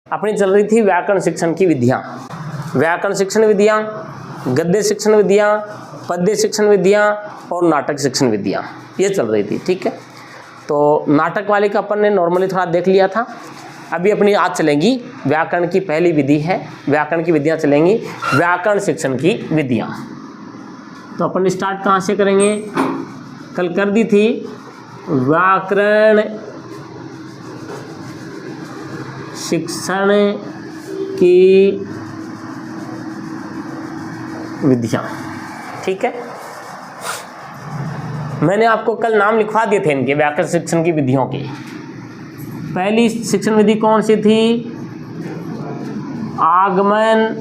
अपनी चल रही थी व्याकरण शिक्षण की विधियां, व्याकरण शिक्षण विधियां, गद्य शिक्षण विधियां, पद्य शिक्षण विधियां और नाटक शिक्षण विधियां, ये चल रही थी। ठीक है, तो नाटक वाले का अपन ने नॉर्मली थोड़ा देख लिया था। अभी अपनी आज चलेंगी व्याकरण की पहली विधि है, व्याकरण की विधियां चलेंगी, व्याकरण शिक्षण की विधियां। तो अपन स्टार्ट कहाँ से करेंगे? कल कर दी थी व्याकरण शिक्षण की विधियां। ठीक है, मैंने आपको कल नाम लिखवा दिए थे इनके व्याकरण शिक्षण की विधियों के। पहली शिक्षण विधि कौन सी थी? आगमन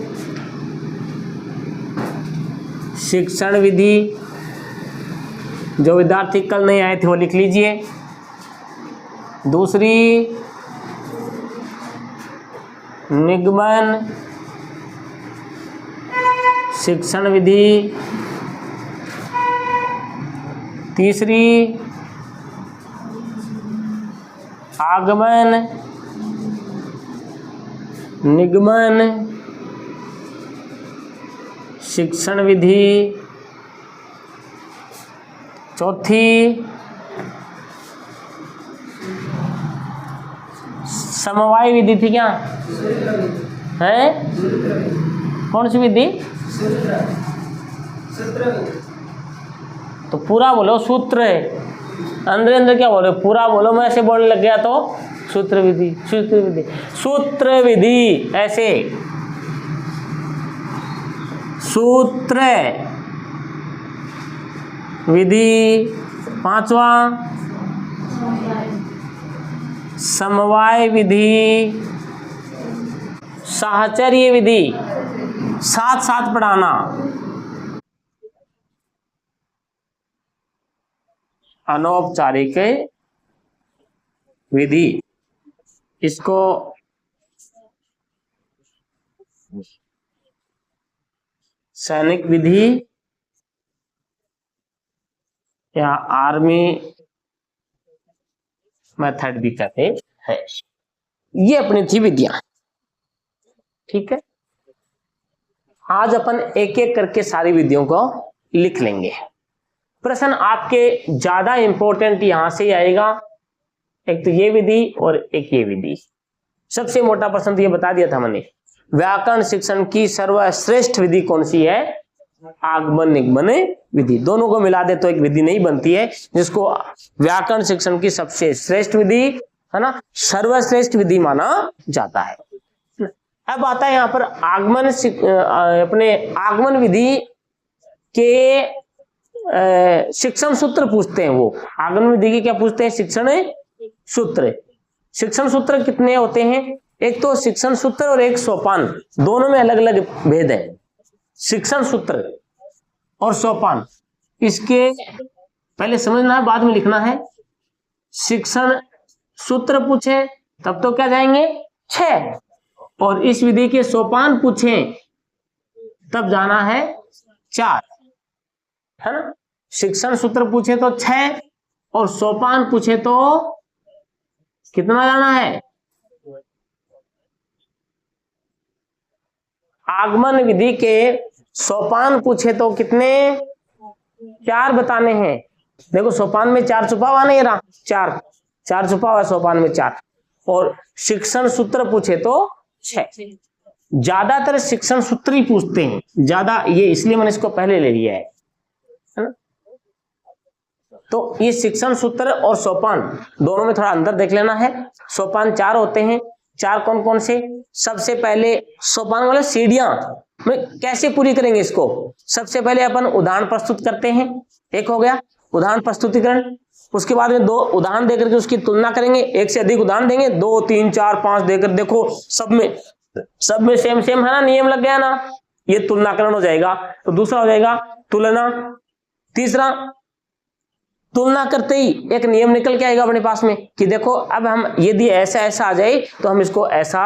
शिक्षण विधि। जो विद्यार्थी कल नहीं आए थे वो लिख लीजिए। दूसरी निगमन शिक्षण विधि। तीसरी आगमन निगमन शिक्षण विधि। चौथी समवाय विधि थी क्या है? कौन सी विधि? तो पूरा बोलो, सूत्र है। अंदर अंदर क्या बोलो? पूरा बोलो। मैं ऐसे बोलने लग गया तो सूत्र विधि, सूत्र विधि, सूत्र विधि, ऐसे सूत्र विधि। पांचवा समवाय विधि, साहचर्य विधि, साथ साथ पढ़ाना। अनौपचारिक विधि, इसको सैनिक विधि या आर्मी मेथड भी कहते हैं। ये अपनी थी विधियां। ठीक है, आज अपन एक एक करके सारी विधियों को लिख लेंगे। प्रश्न आपके ज्यादा इंपॉर्टेंट यहां से ही आएगा। एक तो ये विधि और एक ये विधि। सबसे मोटा प्रश्न तो ये बता दिया था मैंने, व्याकरण शिक्षण की सर्वश्रेष्ठ विधि कौन सी है? आगमन निगमन विधि। दोनों को मिला दे तो एक विधि नहीं बनती है, जिसको व्याकरण शिक्षण की सबसे श्रेष्ठ विधि है ना, सर्वश्रेष्ठ विधि माना जाता है। अब आता है यहाँ पर आगमन, अपने आगमन विधि के शिक्षण सूत्र पूछते हैं। वो आगमन विधि के क्या पूछते हैं? शिक्षण सूत्र। शिक्षण सूत्र कितने होते हैं? एक तो शिक्षण सूत्र और एक सोपान, दोनों में अलग अलग भेद है। शिक्षण सूत्र और सोपान, इसके पहले समझना है, बाद में लिखना है। शिक्षण सूत्र पूछे तब तो क्या जाएंगे 6, और इस विधि के सोपान पूछे तब जाना है 4, है ना। शिक्षण सूत्र पूछे तो 6 और सोपान पूछे तो कितना जाना है? आगमन विधि के सोपान पूछे तो कितने? 4 बताने हैं। देखो सोपान में 4 छुपा हुआ नहीं रहा, 4 छुपा हुआ सोपान में 4। और शिक्षण सूत्र पूछे तो 6। ज्यादातर शिक्षण सूत्र ही पूछते हैं ज्यादा, ये इसलिए मैंने इसको पहले ले लिया है ना। तो ये शिक्षण सूत्र और सोपान दोनों में थोड़ा अंदर देख लेना है। सोपान 4 होते हैं। 4 कौन कौन से? सबसे पहले सोपान वाले सीढ़ियां में कैसे पूरी करेंगे इसको? सबसे पहले अपन उदाहरण प्रस्तुत करते हैं। एक हो गया उदाहरण प्रस्तुतिकरण। उसके बाद में 2 उदाहरण देकर के उसकी तुलना करेंगे। एक से अधिक उदाहरण देंगे, 2, 3, 4, 5 देकर देखो सब में सेम सेम है ना, नियम लग गया ना, ये तुलनाकरण हो जाएगा। तो दूसरा हो जाएगा तुलना। तीसरा, तुलना करते ही एक नियम निकल के आएगा अपने पास में कि देखो अब हम यदि ऐसा ऐसा आ जाए तो हम इसको ऐसा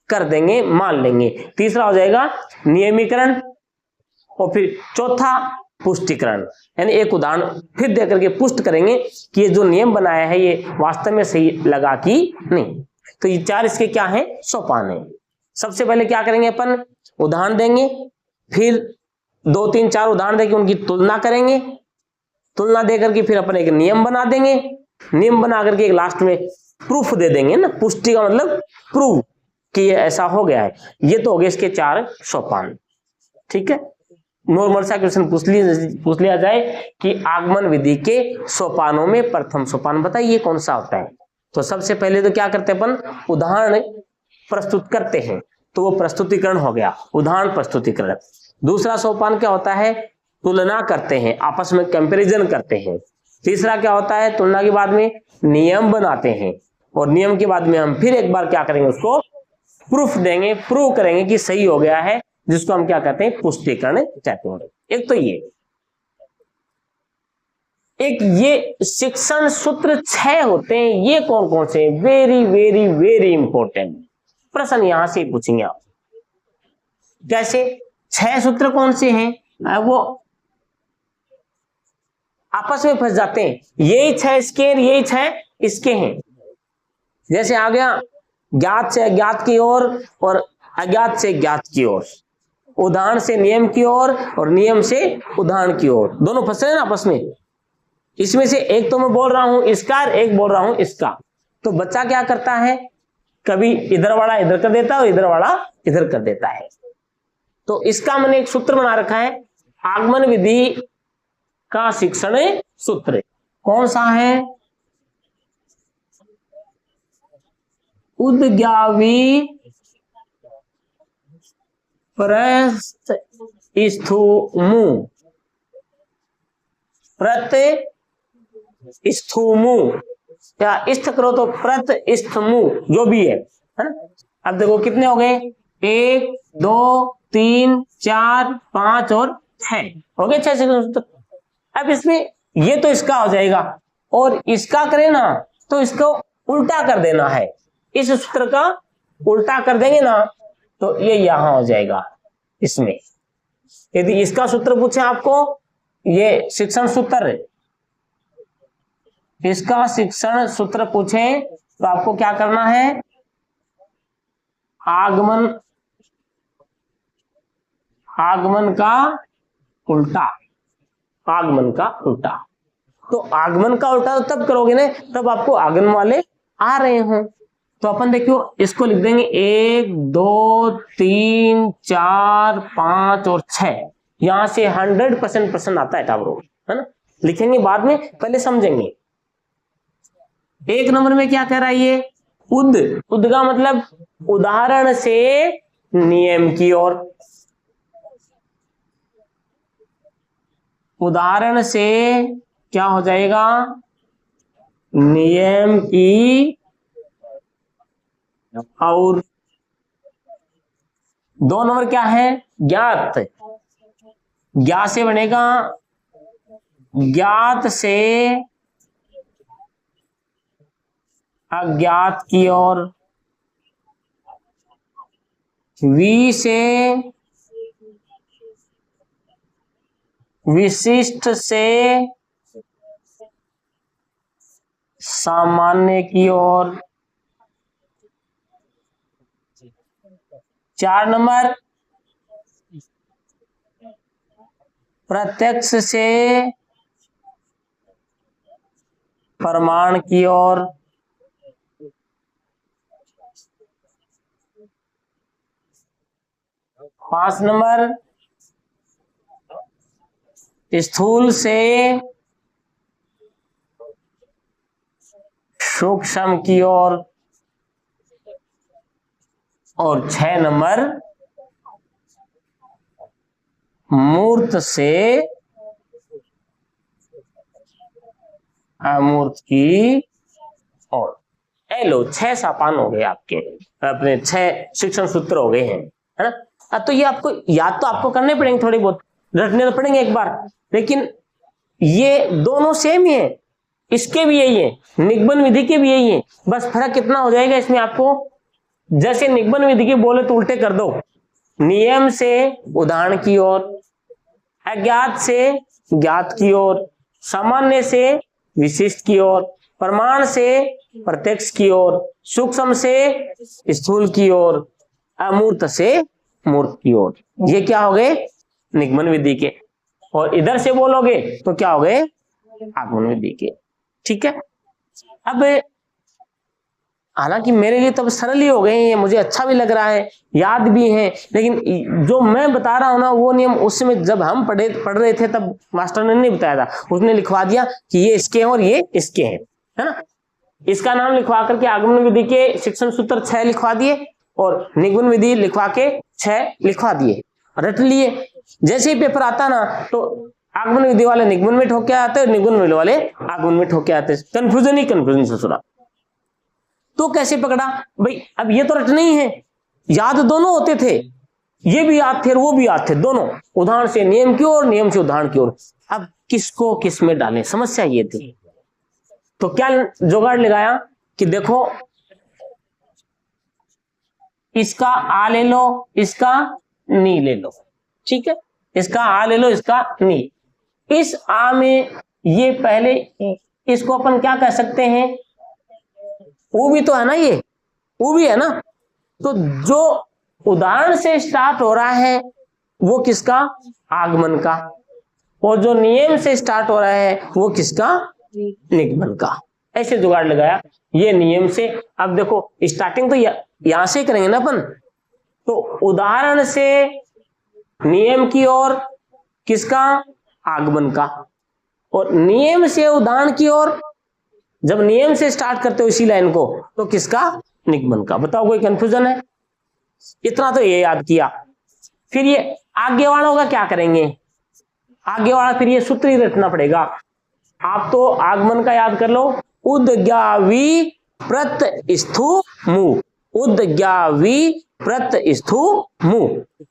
कर देंगे, मान लेंगे। तीसरा हो जाएगा नियमीकरण। और फिर चौथा पुष्टिकरण, यानी एक उदाहरण फिर देकर के पुष्ट करेंगे कि ये जो नियम बनाया है ये वास्तव में सही लगा कि नहीं। तो ये 4 इसके क्या है, सोपान है। सबसे पहले क्या करेंगे अपन, उदाहरण देंगे, फिर 2 3 4 उदाहरण देके उनकी तुलना करेंगे, तुलना देकर के फिर अपन एक नियम बना देंगे, नियम बना करके एक लास्ट में प्रूफ दे देंगे ना, पुष्टि का मतलब प्रूफ कि ये ऐसा हो गया है। ये तो हो गए इसके 4 सोपान। ठीक है, नॉर्मल सा क्वेश्चन पूछ लिया जाए कि आगमन विधि के सोपानों में प्रथम सोपान बताइए कौन सा होता है। तो सबसे पहले तो क्या करते हैं अपन, उदाहरण प्रस्तुत करते हैं, तो वो प्रस्तुतिकरण हो गया, उदाहरण प्रस्तुतिकरण। दूसरा सोपान क्या होता है, तुलना करते हैं, आपस में कंपैरिजन करते हैं। तीसरा क्या होता है, तुलना के बाद में नियम बनाते हैं, और नियम के बाद में हम फिर एक बार क्या करेंगे, उसको प्रूफ देंगे, प्रूव करेंगे कि सही हो गया है, जिसको हम क्या कहते हैं, पुष्टिकरण कहते हैं। एक तो ये, एक ये शिक्षण सूत्र 6 होते हैं, ये कौन कौन से, वेरी वेरी वेरी इंपॉर्टेंट प्रश्न यहां से पूछेंगे आप। कैसे 6 सूत्र कौन से हैं, वो आपस में फंस जाते हैं, यही 6 इसके, यही 6 इसके हैं। जैसे आ गया ज्ञात से अज्ञात की ओर और अज्ञात से ज्ञात की ओर, उदाहरण से नियम की ओर और नियम से उदाहरण की ओर, दोनों फंसे हैं ना आपस में। इसमें से एक तो मैं बोल रहा हूं इसका, एक बोल रहा हूं इसका, तो बच्चा क्या करता है, कभी इधर वाला इधर कर देता है और इधर वाला इधर कर देता है। तो इसका मैंने एक सूत्र बना रखा है, आगमन विधि का शिक्षण सूत्र कौन सा है, उद्गावी प्रस्थ स्थूमु, प्रत स्थूमु, या इष्ट करो तो प्रत स्थूमु, जो भी है ना। अब देखो कितने हो गए, 1 2 3 4 5 और 6 हो गए, 6 सूत्र। अब इसमें ये तो इसका हो जाएगा, और इसका करें ना तो इसको उल्टा कर देना है, इस सूत्र का उल्टा कर देंगे ना तो ये यहां हो जाएगा। इसमें यदि इसका सूत्र पूछे आपको, ये शिक्षण सूत्र, इसका शिक्षण सूत्र पूछे तो आपको क्या करना है, आगमन का उल्टा, आगमन का उल्टा। तो आगमन का उल्टा तो तब करोगे ना तब आपको आगमन वाले आ रहे हो। तो अपन देखियो इसको लिख देंगे 1 2 3 4 5 और 6, यहां से 100% प्रश्न आता है टावरों, है ना। लिखेंगे बाद में, पहले समझेंगे। 1 नंबर में क्या कह रहा है ये, उद का मतलब उदाहरण से नियम की ओर, उदाहरण से क्या हो जाएगा, नियम की और 2 नंबर क्या है, ज्ञात, ज्ञात से बनेगा ज्ञात से अज्ञात की ओर, वी से विशिष्ट से सामान्य की ओर। 4 नंबर प्रत्यक्ष से प्रमाण की ओर। 5 नंबर स्थूल से सूक्ष्म की ओर, और 6 नंबर मूर्त से अमूर्त की ओर। लो 6 सोपान हो गए आपके, अपने 6 शिक्षण सूत्र हो गए हैं, है ना। तो ये आपको याद तो आपको करने पड़ेंगे, थोड़ी बहुत रटने तो पड़ेंगे एक बार, लेकिन ये दोनों सेम ही है, इसके भी यही है, निगमन विधि के भी यही है। बस फर्क कितना हो जाएगा इसमें आपको, जैसे निगमन विधि के बोले तो उल्टे कर दो, नियम से उदाहरण की ओर, अज्ञात से ज्ञात की ओर, सामान्य से विशिष्ट की ओर, प्रमाण से प्रत्यक्ष की ओर, सूक्ष्म से स्थूल की ओर, अमूर्त से मूर्त की ओर। ये क्या हो गए? निगमन विधि के। और इधर से बोलोगे तो क्या हो गए? आगमन विधि के। ठीक है। अब हालांकि मेरे लिए तो अब सरल ही हो गए हैं, ये मुझे अच्छा भी लग रहा है, याद भी है, लेकिन जो मैं बता रहा हूं ना वो नियम उस समय जब हम पढ़ रहे थे तब मास्टर ने नहीं बताया था, उसने लिखवा दिया कि ये इसके हैं और ये इसके हैं, है ना। इसका नाम लिखवा करके आगमन विधि के शिक्षण सूत्र 6 लिखवा दिए और निगमन विधि लिखवा के 6 लिखवा दिए, रट लिए। जैसे ही पेपर आता ना तो आगमन विधि वाले निगमन में ठोके आते और निगमन विधि वाले आगमन में ठोके आते। कंफ्यूजन ही कंफ्यूजन से सुना। तो कैसे पकड़ा भाई? अब ये तो रटना ही है, याद दोनों होते थे, ये भी याद थे और वो भी याद थे, दोनों उदाहरण से नियम की ओर, नियम से उदाहरण की ओर। अब किसको किस में डालें, समस्या ये थी। तो क्या जुगाड़ लगाया कि देखो इसका आ ले लो, इसका नी ले लो, ठीक है, इसका आ ले लो, इसका नी। इस आ में ये पहले, इसको अपन क्या कह सकते हैं? वो भी तो है ना, ये वो भी है ना। तो जो उदाहरण से स्टार्ट हो रहा है वो किसका? आगमन का। और जो नियम से स्टार्ट हो रहा है वो किसका? निगमन का। ऐसे जुगाड़ लगाया ये नियम से। अब देखो स्टार्टिंग तो यहां से करेंगे ना अपन, तो उदाहरण से नियम की ओर किसका? आगमन का। और नियम से उदाहरण की ओर जब नियम से स्टार्ट करते हो इसी लाइन को तो किसका? निगमन का। बताओ कोई कंफ्यूजन है? इतना तो ये याद किया। फिर ये आगे वालों का क्या करेंगे? आगे वाला फिर ये सूत्र ही रटना पड़ेगा। आप तो आगमन का याद कर लो, उद्ज्ञावी प्रत स्थू मु, उद्ज्ञावी प्रत स्थू मु।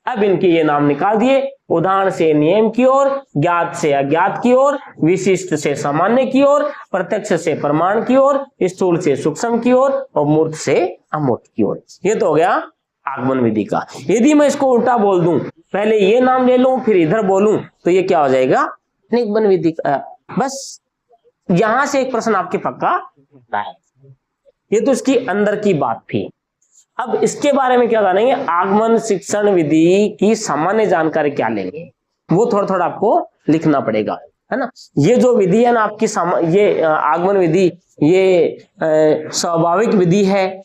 अब इनके ये नाम निकाल दिए, उदाहरण से नियम की ओर, ज्ञात से अज्ञात की ओर, विशिष्ट से सामान्य की ओर, प्रत्यक्ष से प्रमाण की ओर, स्थूल से सूक्ष्म की ओर और मूर्त से अमूर्त की ओर। ये तो हो गया आगमन विधि का। यदि मैं इसको उल्टा बोल दूं, पहले ये नाम ले लूं फिर इधर बोलूं, तो ये क्या हो जाएगा? निगमन विधि का। बस यहां से एक प्रश्न आपके पक्का है। ये तो इसकी अंदर की बात थी। अब इसके बारे में क्या जानेंगे? आगमन शिक्षण विधि की सामान्य जानकारी क्या लेंगे, वो थोड़ा थोड़ा आपको लिखना पड़ेगा, है ना। ये जो विधि है ना आपकी, ये आगमन विधि, ये स्वाभाविक विधि है,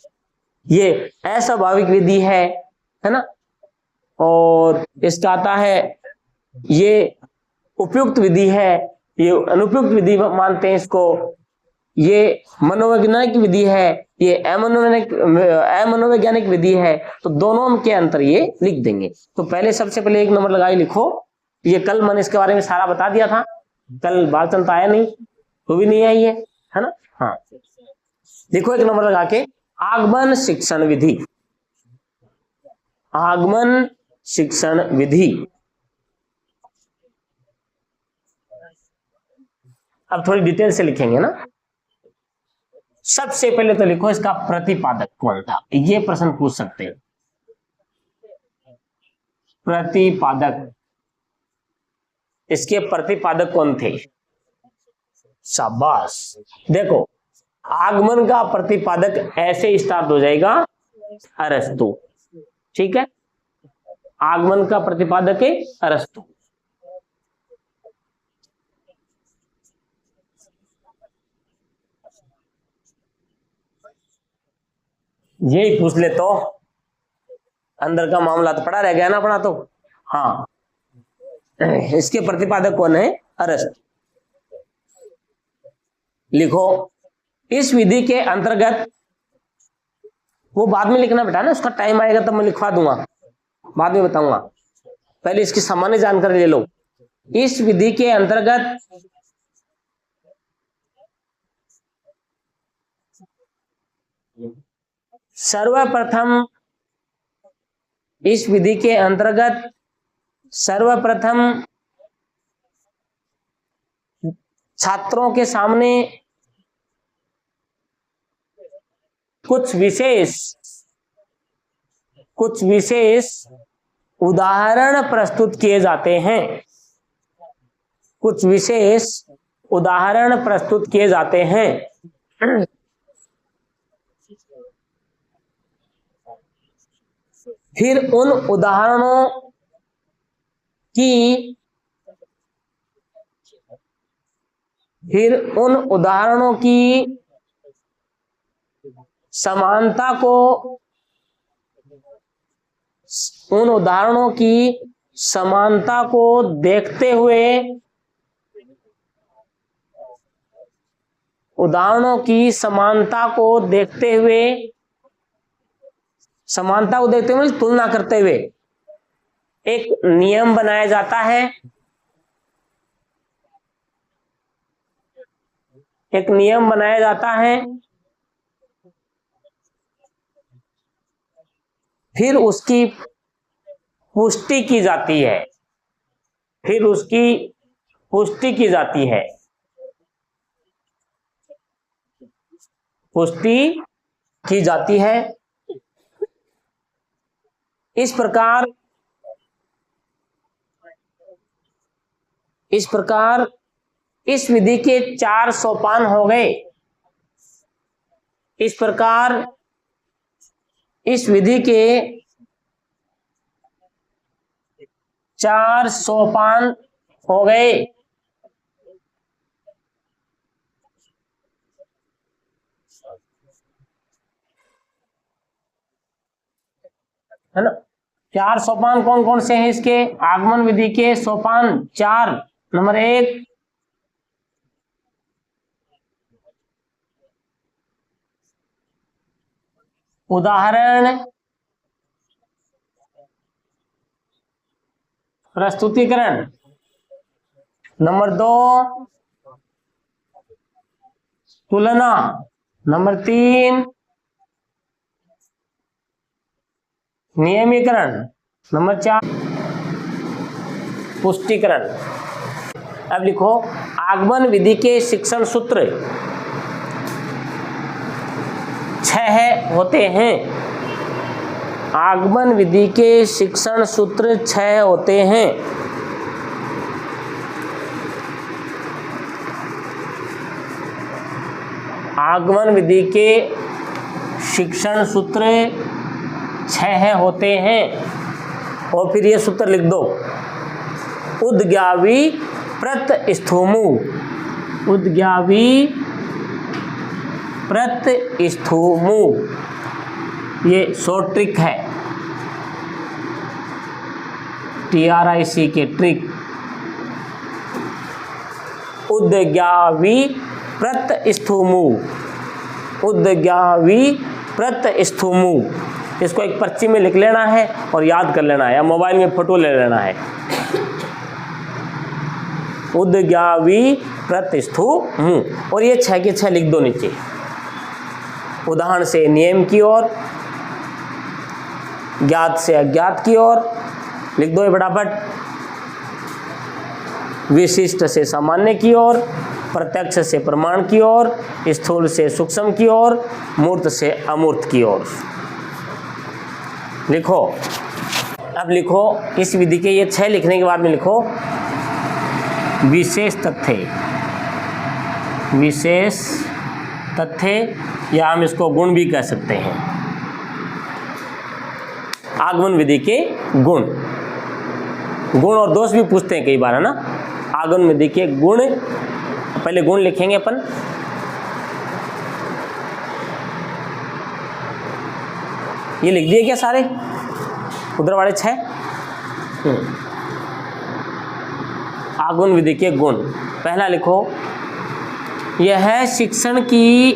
ये अस्वाभाविक विधि है ना। और इसका आता है ये उपयुक्त विधि है, ये अनुपयुक्त विधि मानते हैं इसको, ये मनोवैज्ञानिक विधि है, ये अमनोवैज्ञानिक विधि है। तो दोनों के अंतर ये लिख देंगे। तो पहले सबसे पहले 1 नंबर लगाई लिखो। ये कल मैंने इसके बारे में सारा बता दिया था, कल बालचंद आया नहीं, तो भी नहीं आई है ना। हाँ देखो 1 नंबर लगा के, आगमन शिक्षण विधि, आगमन शिक्षण विधि। अब थोड़ी डिटेल से लिखेंगे ना। सबसे पहले तो लिखो इसका प्रतिपादक कौन था, ये प्रश्न पूछ सकते हैं। प्रतिपादक, इसके प्रतिपादक कौन थे? शाबाश। देखो आगमन का प्रतिपादक ऐसे स्टार्ट हो जाएगा, अरस्तु, ठीक है। आगमन का प्रतिपादक है अरस्तु। यही पूछ ले तो अंदर का मामला तो पड़ा रह गया ना अपना तो। हाँ इसके प्रतिपादक कौन है? अरस्तु। लिखो इस विधि के अंतर्गत, वो बाद में लिखना बेटा ना, उसका टाइम आएगा तब मैं लिखवा दूंगा, बाद में बताऊंगा। पहले इसकी सामान्य जानकारी ले लो। इस विधि के अंतर्गत सर्वप्रथम, इस विधि के अंतर्गत सर्वप्रथम छात्रों के सामने कुछ विशेष उदाहरण प्रस्तुत किए जाते हैं, कुछ विशेष उदाहरण प्रस्तुत किए जाते हैं। फिर उन उदाहरणों की फिर उन उदाहरणों की समानता को उन उदाहरणों की समानता को देखते हुए उदाहरणों की समानता को देखते हुए तुलना करते हुए एक नियम बनाया जाता है। एक नियम बनाया जाता है, फिर उसकी पुष्टि की जाती है। फिर उसकी पुष्टि की जाती है। पुष्टि की जाती है। इस प्रकार इस विधि के 4 सोपान हो गए। इस प्रकार इस विधि के 4 सोपान हो गए। है ना? 4 सोपान कौन कौन से हैं इसके? आगमन विधि के सोपान 4। नंबर 1, उदाहरण प्रस्तुतिकरण। नंबर 2, तुलना। नंबर 3, नियमीकरण। नंबर 4, पुष्टिकरण। अब लिखो, आगमन विधि के शिक्षण सूत्र 6 होते हैं। आगमन विधि के शिक्षण सूत्र 6 होते हैं। आगमन विधि के शिक्षण सूत्र 6 होते हैं। और फिर ये सूत्र लिख दो, उद्ज्ञावी प्रतस्थूमु। उद्ज्ञावी प्रतस्थूमु, ये शॉर्ट ट्रिक है, TRIC के ट्रिक। उद्ज्ञावी प्रतस्थूमु। उद्ज्ञावी प्रतस्थूमु, इसको एक पर्ची में लिख लेना है और याद कर लेना है, या मोबाइल में फोटो ले लेना है। उद्ज्ञावी प्रतस्थूमु, और ये 6 के 6 लिख दो नीचे। उदाहरण से नियम की ओर, ज्ञात से अज्ञात की ओर, लिख दो ये फटाफट। विशिष्ट से सामान्य की ओर, प्रत्यक्ष से प्रमाण की ओर, स्थूल से सूक्ष्म की ओर, मूर्त से अमूर्त की ओर। लिखो। अब लिखो, इस विधि के ये 6 लिखने के बाद में लिखो, विशेष तथ्य। विशेष तथ्य, या हम इसको गुण भी कह सकते हैं। आगमन विधि के गुण। गुण और दोष भी पूछते हैं कई बार, है ना? आगमन विधि के गुण, पहले गुण लिखेंगे अपन। ये लिख दिए क्या सारे उधर वाले 6? आगमन विधि के गुण। पहला लिखो, यह शिक्षण की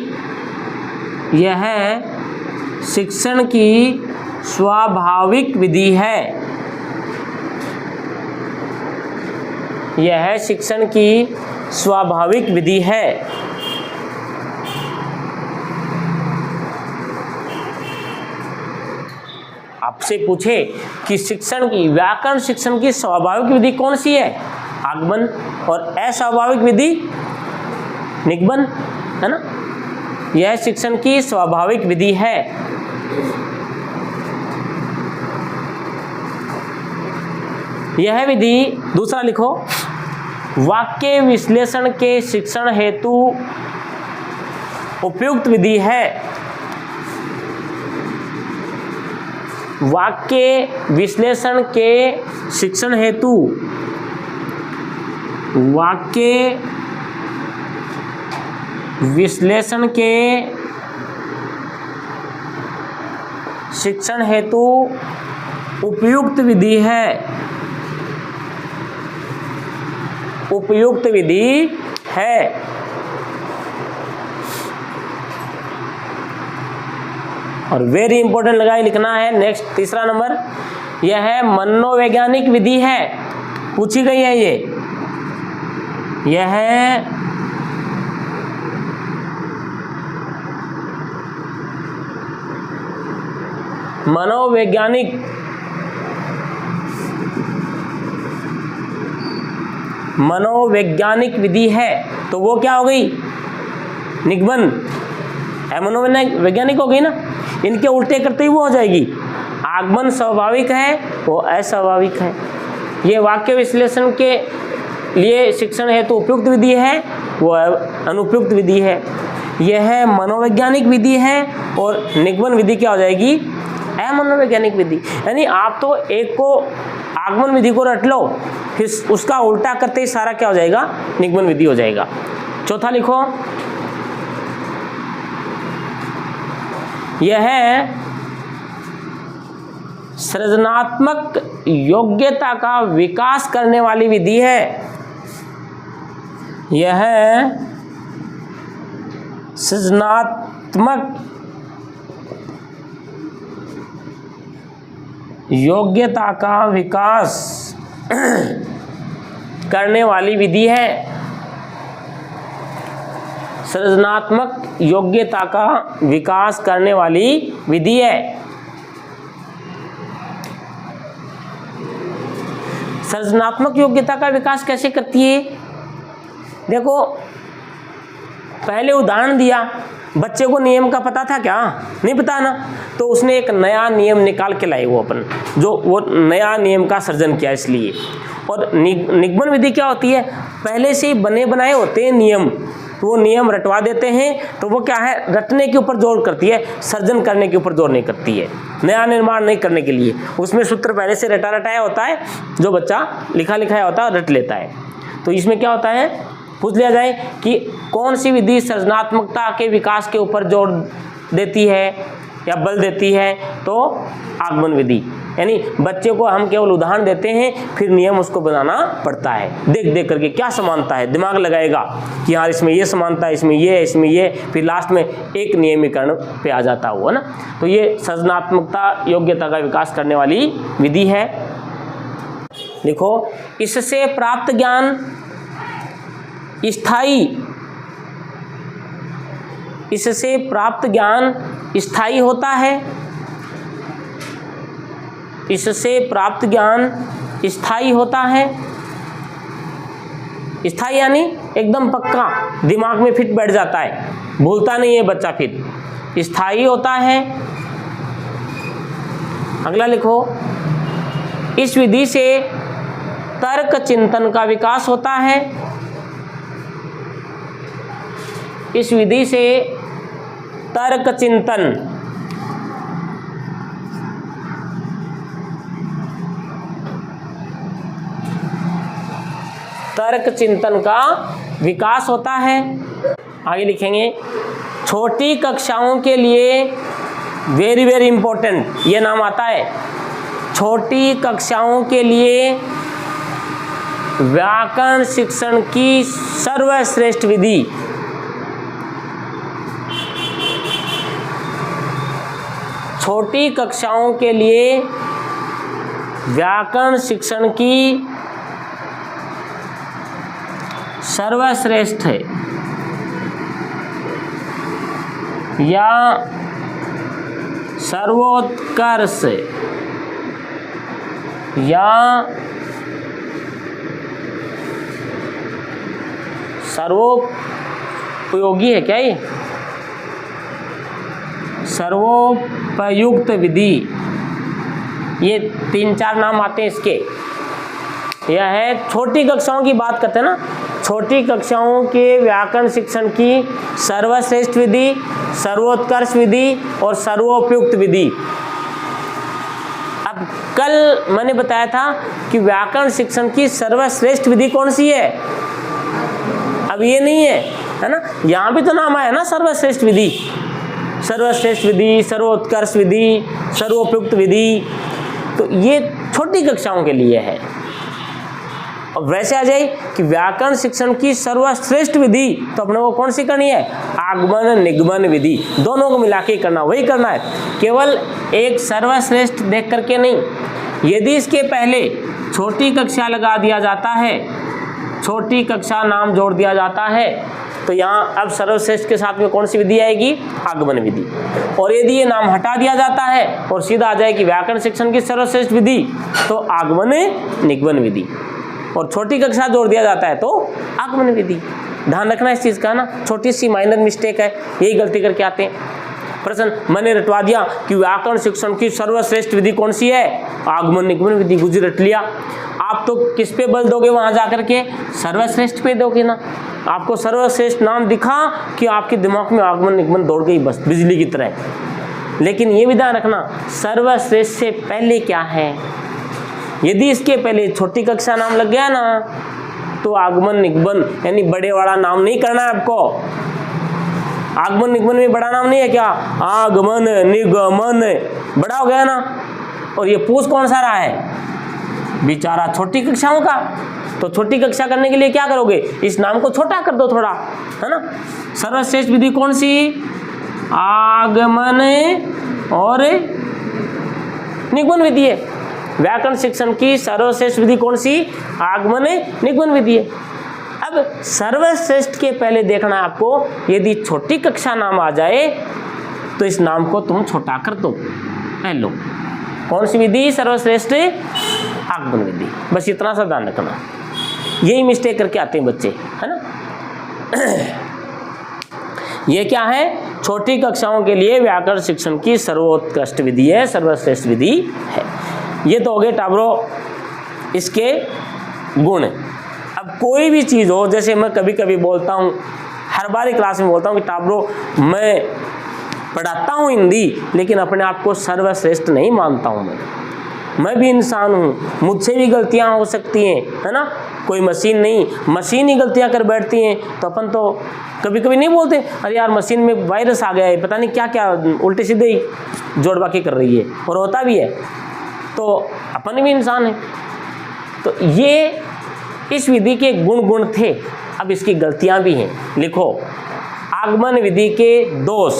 स्वाभाविक विधि है। यह शिक्षण की स्वाभाविक विधि है। आपसे पूछे कि शिक्षण की, व्याकरण शिक्षण की स्वाभाविक विधि कौन सी है? आगमन। और अस्वाभाविक विधि निगमन, है ना? यह शिक्षण की स्वाभाविक विधि है। यह विधि, दूसरा लिखो, वाक्य विश्लेषण के शिक्षण हेतु उपयुक्त विधि है। वाक्य विश्लेषण के शिक्षण हेतु, वाक्य विश्लेषण के शिक्षण हेतु उपयुक्त विधि है, उपयुक्त विधि है। और वेरी इंपॉर्टेंट लगाए लिखना है। नेक्स्ट तीसरा नंबर, यह है मनोवैज्ञानिक विधि है, पूछी गई है यह है मनोवैज्ञानिक विधि है। तो वो क्या हो गई? निगमन है, मनोवैज्ञानिक हो गई ना। इनके उल्टे करते ही वो हो जाएगी। आगमन स्वाभाविक है, वो अस्वाभाविक है। ये वाक्य विश्लेषण के लिए शिक्षण हेतु उपयुक्त विधि है, वो अनुपयुक्त विधि है। यह मनोवैज्ञानिक विधि है और निगमन विधि क्या हो जाएगी? अमनोवैज्ञानिक विधि। यानी आप तो एक को आगमन विधि को रट लो, फिर उसका उल्टा करते ही सारा क्या हो जाएगा? निगमन विधि हो जाएगा। चौथा लिखो, यह है सृजनात्मक योग्यता का विकास करने वाली विधि है। यह है सृजनात्मक योग्यता का विकास करने वाली विधि है। सृजनात्मक योग्यता का विकास करने वाली विधि है। सृजनात्मक योग्यता का विकास कैसे करती है? देखो, पहले उदाहरण दिया, बच्चे को नियम का पता था क्या? नहीं पता ना। तो उसने एक नया नियम निकाल के लाए, वो अपन जो वो नया नियम का सृजन किया इसलिए। और निगमन विधि क्या होती है? पहले से ही बने बनाए होते हैं नियम, तो वो नियम रटवा देते हैं। तो वो क्या है? रटने के ऊपर जोर करती है, सर्जन करने के ऊपर जोर नहीं करती है, नया निर्माण नहीं करने के लिए। उसमें सूत्र पहले से रटा रटाया होता है, जो बच्चा लिखा लिखाया होता है रट लेता है। तो इसमें क्या होता है? पूछ लिया जाए कि कौन सी विधि सृजनात्मकता के विकास के ऊपर जोर देती है या बल देती है? तो आगमन विधि। यानी बच्चे को हम केवल उदाहरण देते हैं, फिर नियम उसको बनाना पड़ता है। देख देख करके क्या समानता है, दिमाग लगाएगा कि यार इसमें ये समानता है, इसमें ये, इसमें ये, फिर लास्ट में एक नियमीकरण पे आ जाता हुआ ना। तो ये सृजनात्मकता योग्यता का विकास करने वाली विधि है। देखो, इससे प्राप्त ज्ञान स्थायी, इससे प्राप्त ज्ञान स्थायी होता है। इससे प्राप्त ज्ञान स्थायी होता है। स्थायी यानी एकदम पक्का, दिमाग में फिट बैठ जाता है, भूलता नहीं है बच्चा, फिर स्थायी होता है। अगला लिखो, इस विधि से तर्क चिंतन का विकास होता है। इस विधि से तर्क चिंतन, तर्क चिंतन का विकास होता है। आगे लिखेंगे, छोटी कक्षाओं के लिए वेरी वेरी इंपॉर्टेंट ये नाम आता है। छोटी कक्षाओं के लिए व्याकरण शिक्षण की सर्वश्रेष्ठ विधि। छोटी कक्षाओं के लिए व्याकरण शिक्षण की सर्वश्रेष्ठ है या सर्वोत्कर्ष या सर्वोपयोगी है क्या? ये सर्वोपयुक्त विधि, ये 3-4 नाम आते हैं इसके। यह है, छोटी कक्षाओं की बात करते हैं ना, छोटी कक्षाओं के व्याकरण शिक्षण की सर्वश्रेष्ठ विधि, सर्वोत्कर्ष विधि और सर्वोपयुक्त विधि। अब कल मैंने बताया था कि व्याकरण शिक्षण की सर्वश्रेष्ठ विधि कौन सी है, अब ये नहीं है ना, यहाँ भी तो नाम आया ना सर्वश्रेष्ठ विधि, सर्वश्रेष्ठ विधि, सर्वोत्कर्ष विधि, सर्वोपयुक्त विधि, तो ये छोटी कक्षाओं के लिए है। और वैसे आ जाए कि व्याकरण शिक्षण की सर्वश्रेष्ठ विधि तो अपने को कौन सी करनी है, आगमन निगमन विधि, दोनों को मिला के करना, वही करना है, केवल एक सर्वश्रेष्ठ देख करके नहीं। यदि इसके पहले छोटी कक्षा लगा दिया जाता है, छोटी कक्षा नाम जोड़ दिया जाता है, तो यहाँ अब सर्वश्रेष्ठ के साथ में कौन सी विधि आएगी, आगमन विधि। और यदि ये नाम हटा दिया जाता है और सीधा आ जाए कि व्याकरण शिक्षण की सर्वश्रेष्ठ विधि, तो आगमन निगमन विधि, और छोटी कक्षा जोड़ दिया जाता है तो आगमन विधि। ध्यान रखना इस चीज़ का ना, छोटी सी माइनर मिस्टेक है, यही गलती करके आते हैं। प्रश्न मैंने रटवा दिया कि व्याकरण शिक्षण की सर्वश्रेष्ठ विधि कौन सी है, आगमन निगमन विधि, गुजर रट लिया। आप तो किस पे बल दोगे वहाँ जा करके, सर्वश्रेष्ठ पे दोगे ना। आपको सर्वश्रेष्ठ नाम दिखा कि आपके दिमाग में आगमन निगमन दौड़ गई बस बिजली की तरह। लेकिन ये भी ध्यान रखना, सर्वश्रेष्ठ से पहले क्या है, यदि इसके पहले छोटी कक्षा नाम लग गया ना, तो आगमन निगमन यानी बड़े वाला नाम नहीं करना है आपको। आगमन निगमन में बड़ा नाम नहीं है क्या, आगमन निगमन बड़ा हो गया ना, और ये पूछ कौन सा रहा है, बेचारा छोटी कक्षाओं का। तो छोटी कक्षा करने के लिए क्या करोगे, इस नाम को छोटा कर दो थोड़ा, है ना। सर्वश्रेष्ठ विधि कौन सी, आगमन और निगमन विधि है। व्याकरण शिक्षण की सर्वश्रेष्ठ विधि कौन सी, आगमन निगमन विधि है। अब सर्वश्रेष्ठ के पहले देखना है आपको, यदि छोटी कक्षा नाम आ जाए तो इस नाम को तुम छोटा कर दो। लो कौन सी विधि, सर्वश्रेष्ठ आगमन विधि, बस इतना सा ध्यान रखना। यही मिस्टेक करके आते हैं बच्चे, है ना। ये क्या है, छोटी कक्षाओं के लिए व्याकरण शिक्षण की सर्वोत्कृष्ट विधि है, सर्वश्रेष्ठ विधि है। ये तो हो गए टाबरो इसके गुण। अब कोई भी चीज़ हो, जैसे मैं कभी कभी बोलता हूँ, हर बार क्लास में बोलता हूँ कि टाबरो मैं पढ़ाता हूँ हिंदी, लेकिन अपने आप को सर्वश्रेष्ठ नहीं मानता हूँ। मैं भी इंसान हूँ, मुझसे भी गलतियाँ हो सकती हैं, है ना। कोई मशीन नहीं, मशीन ही गलतियाँ कर बैठती हैं, तो अपन तो कभी कभी नहीं बोलते अरे यार मशीन में वायरस आ गया है, पता नहीं क्या क्या उल्टे सीधे ही जोड़वा के कर रही है, और होता भी है। तो अपन भी इंसान है। तो ये इस विधि के गुण थे। अब इसकी गलतियां भी हैं, लिखो। आगमन विधि के दोष,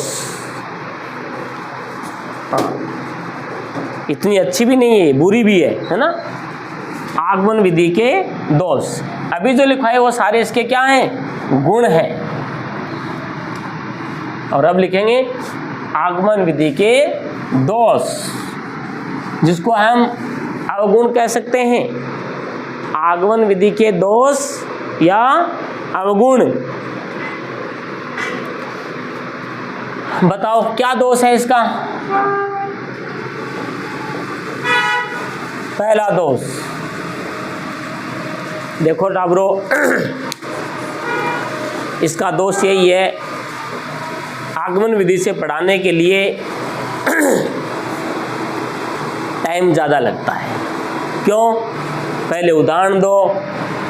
इतनी अच्छी भी नहीं है, बुरी भी है ना। आगमन विधि के दोष, अभी जो लिखा है वो सारे इसके क्या हैं, गुण हैं। और अब लिखेंगे आगमन विधि के दोष, जिसको हम अवगुण कह सकते हैं। आगमन विधि के दोष या अवगुण, बताओ क्या दोष है इसका। पहला दोष देखो टाबरो, इसका दोष यही है, आगमन विधि से पढ़ाने के लिए टाइम ज़्यादा लगता है। क्यों, पहले उदाहरण दो,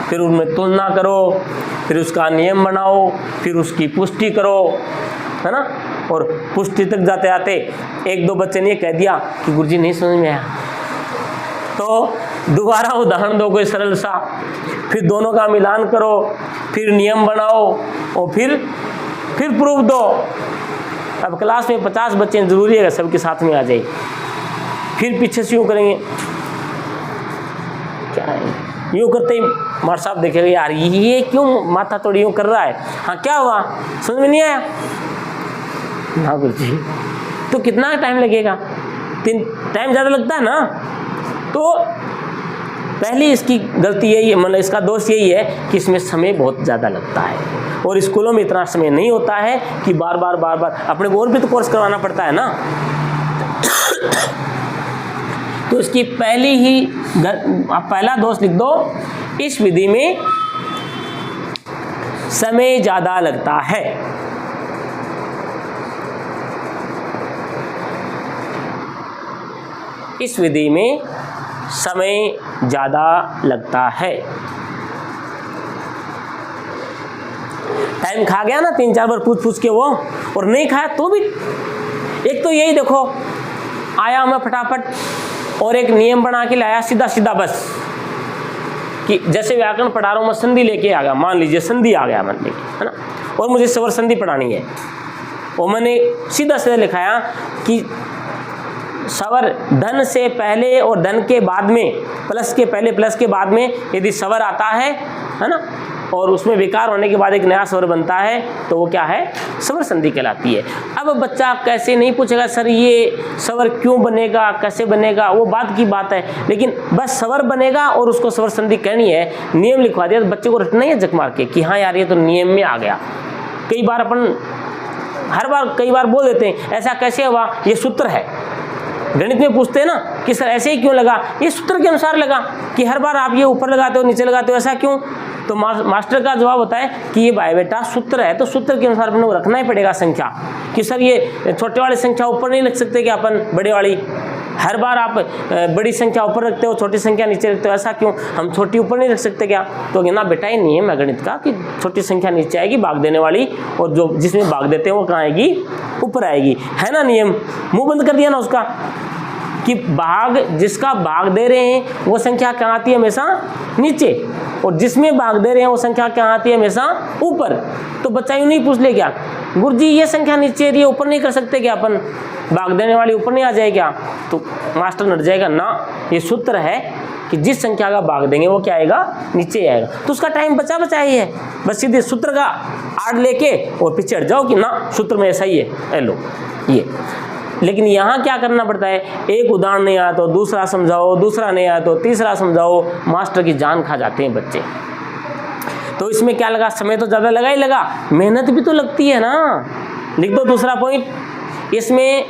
फिर उनमें तुलना करो, फिर उसका नियम बनाओ, फिर उसकी पुष्टि करो, है ना। और पुष्टि तक जाते जाते एक दो बच्चे ने ये कह दिया कि गुरुजी नहीं समझ में आया, तो दोबारा उदाहरण दो कोई सरल सा, फिर दोनों का मिलान करो, फिर नियम बनाओ, और फिर प्रूफ दो। अब क्लास में 50 बच्चे जरूरी है सबके साथ में आ जाए, फिर पीछे से यूँ करेंगे, क्या है यूँ करते ही मार साहब देखेगा यार ये क्यों माथा थोड़ी यूँ कर रहा है, हाँ क्या हुआ समझ में नहीं आया, हाँ गुरुजी, तो कितना टाइम लगेगा, टाइम ज़्यादा लगता है ना। तो पहली इसकी गलती यही है, मतलब इसका दोष यही है कि इसमें समय बहुत ज़्यादा लगता है, और स्कूलों में इतना समय नहीं होता है कि बार बार अपने को और भी तो कोर्स करवाना पड़ता है ना। तो इसकी पहला दोष लिख दो, इस विधि में समय ज्यादा लगता है। इस विधि में समय ज्यादा लगता है। टाइम खा गया ना 3-4 बार पूछ के वो, और नहीं खाया तो भी, एक तो यही देखो आया मैं फटाफट और एक नियम बना के लाया सीधा सीधा, बस कि जैसे व्याकरण पढ़ा रहा हूँ मैं संधि लेके आ गया, मान लीजिए संधि आ गया मन में, है ना, और मुझे स्वर संधि पढ़ानी है, और मैंने सीधा सीधा लिखाया कि स्वर धन से पहले और धन के बाद में, प्लस के पहले प्लस के बाद में यदि स्वर आता है ना, और उसमें विकार होने के बाद एक नया स्वर बनता है तो वो क्या है, स्वर संधि कहलाती है। अब बच्चा कैसे नहीं पूछेगा सर ये स्वर क्यों बनेगा, कैसे बनेगा, वो बात की बात है, लेकिन बस स्वर बनेगा और उसको स्वर संधि कहनी है, नियम लिखवा दिया तो बच्चे को रटना ही है जक मार के कि हाँ यार ये तो नियम में आ गया। कई बार कई बार बोल देते हैं ऐसा कैसे हुआ, ये सूत्र है। गणित में पूछते हैं ना कि सर ऐसे ही क्यों लगा, ये सूत्र के अनुसार लगा, कि हर बार आप ये ऊपर लगाते हो नीचे लगाते हो, ऐसा क्यों, तो मास्टर का जवाब होता है कि ये भाई बेटा सूत्र है, तो सूत्र के अनुसार अपने को रखना ही पड़ेगा संख्या, कि सर ये छोटे वाली संख्या ऊपर नहीं रख सकते कि अपन बड़े वाली, हर बार आप बड़ी संख्या ऊपर रखते हो छोटी संख्या नीचे रखते हो, ऐसा क्यों, हम छोटी ऊपर नहीं रख सकते क्या, तो ना बेटा ये नियम है गणित का कि छोटी संख्या नीचे आएगी भाग देने वाली, और जो जिसमें भाग देते हैं वो कहाँ आएगी, ऊपर आएगी, है ना नियम। मुंह बंद कर दिया ना उसका, कि भाग जिसका भाग दे रहे हैं वो संख्या कहाँ आती है, हमेशा नीचे, और जिसमें भाग दे रहे हैं वो संख्या कहाँ आती है, हमेशा ऊपर। तो बच्चा यूं नहीं पूछ ले क्या गुरुजी ये संख्या नीचे है, ऊपर नहीं कर सकते क्या अपन, भाग देने वाली ऊपर नहीं आ जाए क्या, तो मास्टर नट जाएगा ना, ये सूत्र है कि जिस संख्या का भाग देंगे वो क्या आएगा, नीचे आएगा, तो उसका टाइम बचा ही है, बस सीधे सूत्र का आड़ लेके और पीछे हट जाओ कि ना सूत्र में ऐसा ही है, लो ये। लेकिन यहाँ क्या करना पड़ता है, एक उदाहरण नहीं आया तो दूसरा समझाओ, दूसरा नहीं आया तो तीसरा समझाओ, मास्टर की जान खा जाते हैं बच्चे। तो इसमें क्या लगा, समय तो ज़्यादा लगा ही लगा, मेहनत भी तो लगती है ना। लिख दो दूसरा पॉइंट, इसमें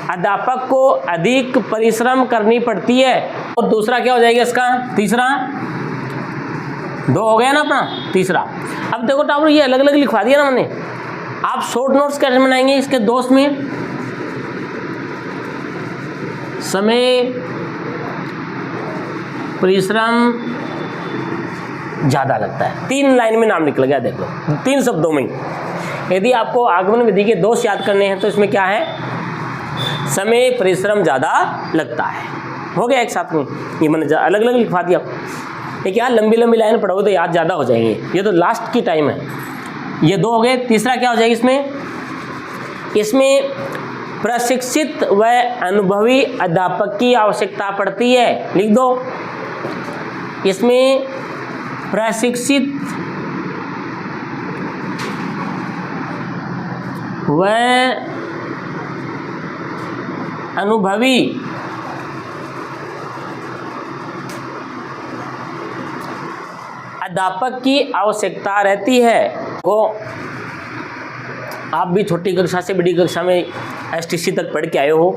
अध्यापक को अधिक परिश्रम करनी पड़ती है। और दूसरा क्या हो जाएगा इसका, तीसरा, 2 हो गया ना अपना, तीसरा। अब देखो टावर ये अलग अलग लिखवा दिया ना मैंने, आप शॉर्ट नोट्स कैसे बनाएंगे इसके दोस्त में, समय परिश्रम ज्यादा लगता है, 3 लाइन में नाम निकल गया, देख लो 3 शब्दों में। यदि आपको आगमन विधि के दोष याद करने हैं तो इसमें क्या है, समय परिश्रम ज्यादा लगता है, हो गया एक साथ में, ये मैंने अलग अलग लिखवा दिया। लेकिन यार लंबी लंबी लाइन पढ़ो तो याद ज्यादा हो जाएंगे, ये तो लास्ट की टाइम है। ये 2 हो गए, तीसरा क्या हो जाएगा इसमें प्रशिक्षित व अनुभवी अध्यापक की आवश्यकता पड़ती है। लिख दो, इसमें प्रशिक्षित व अनुभवी अध्यापक की आवश्यकता रहती है। को आप भी छोटी कक्षा से बड़ी कक्षा में एसटीसी तक पढ़ के आए हो,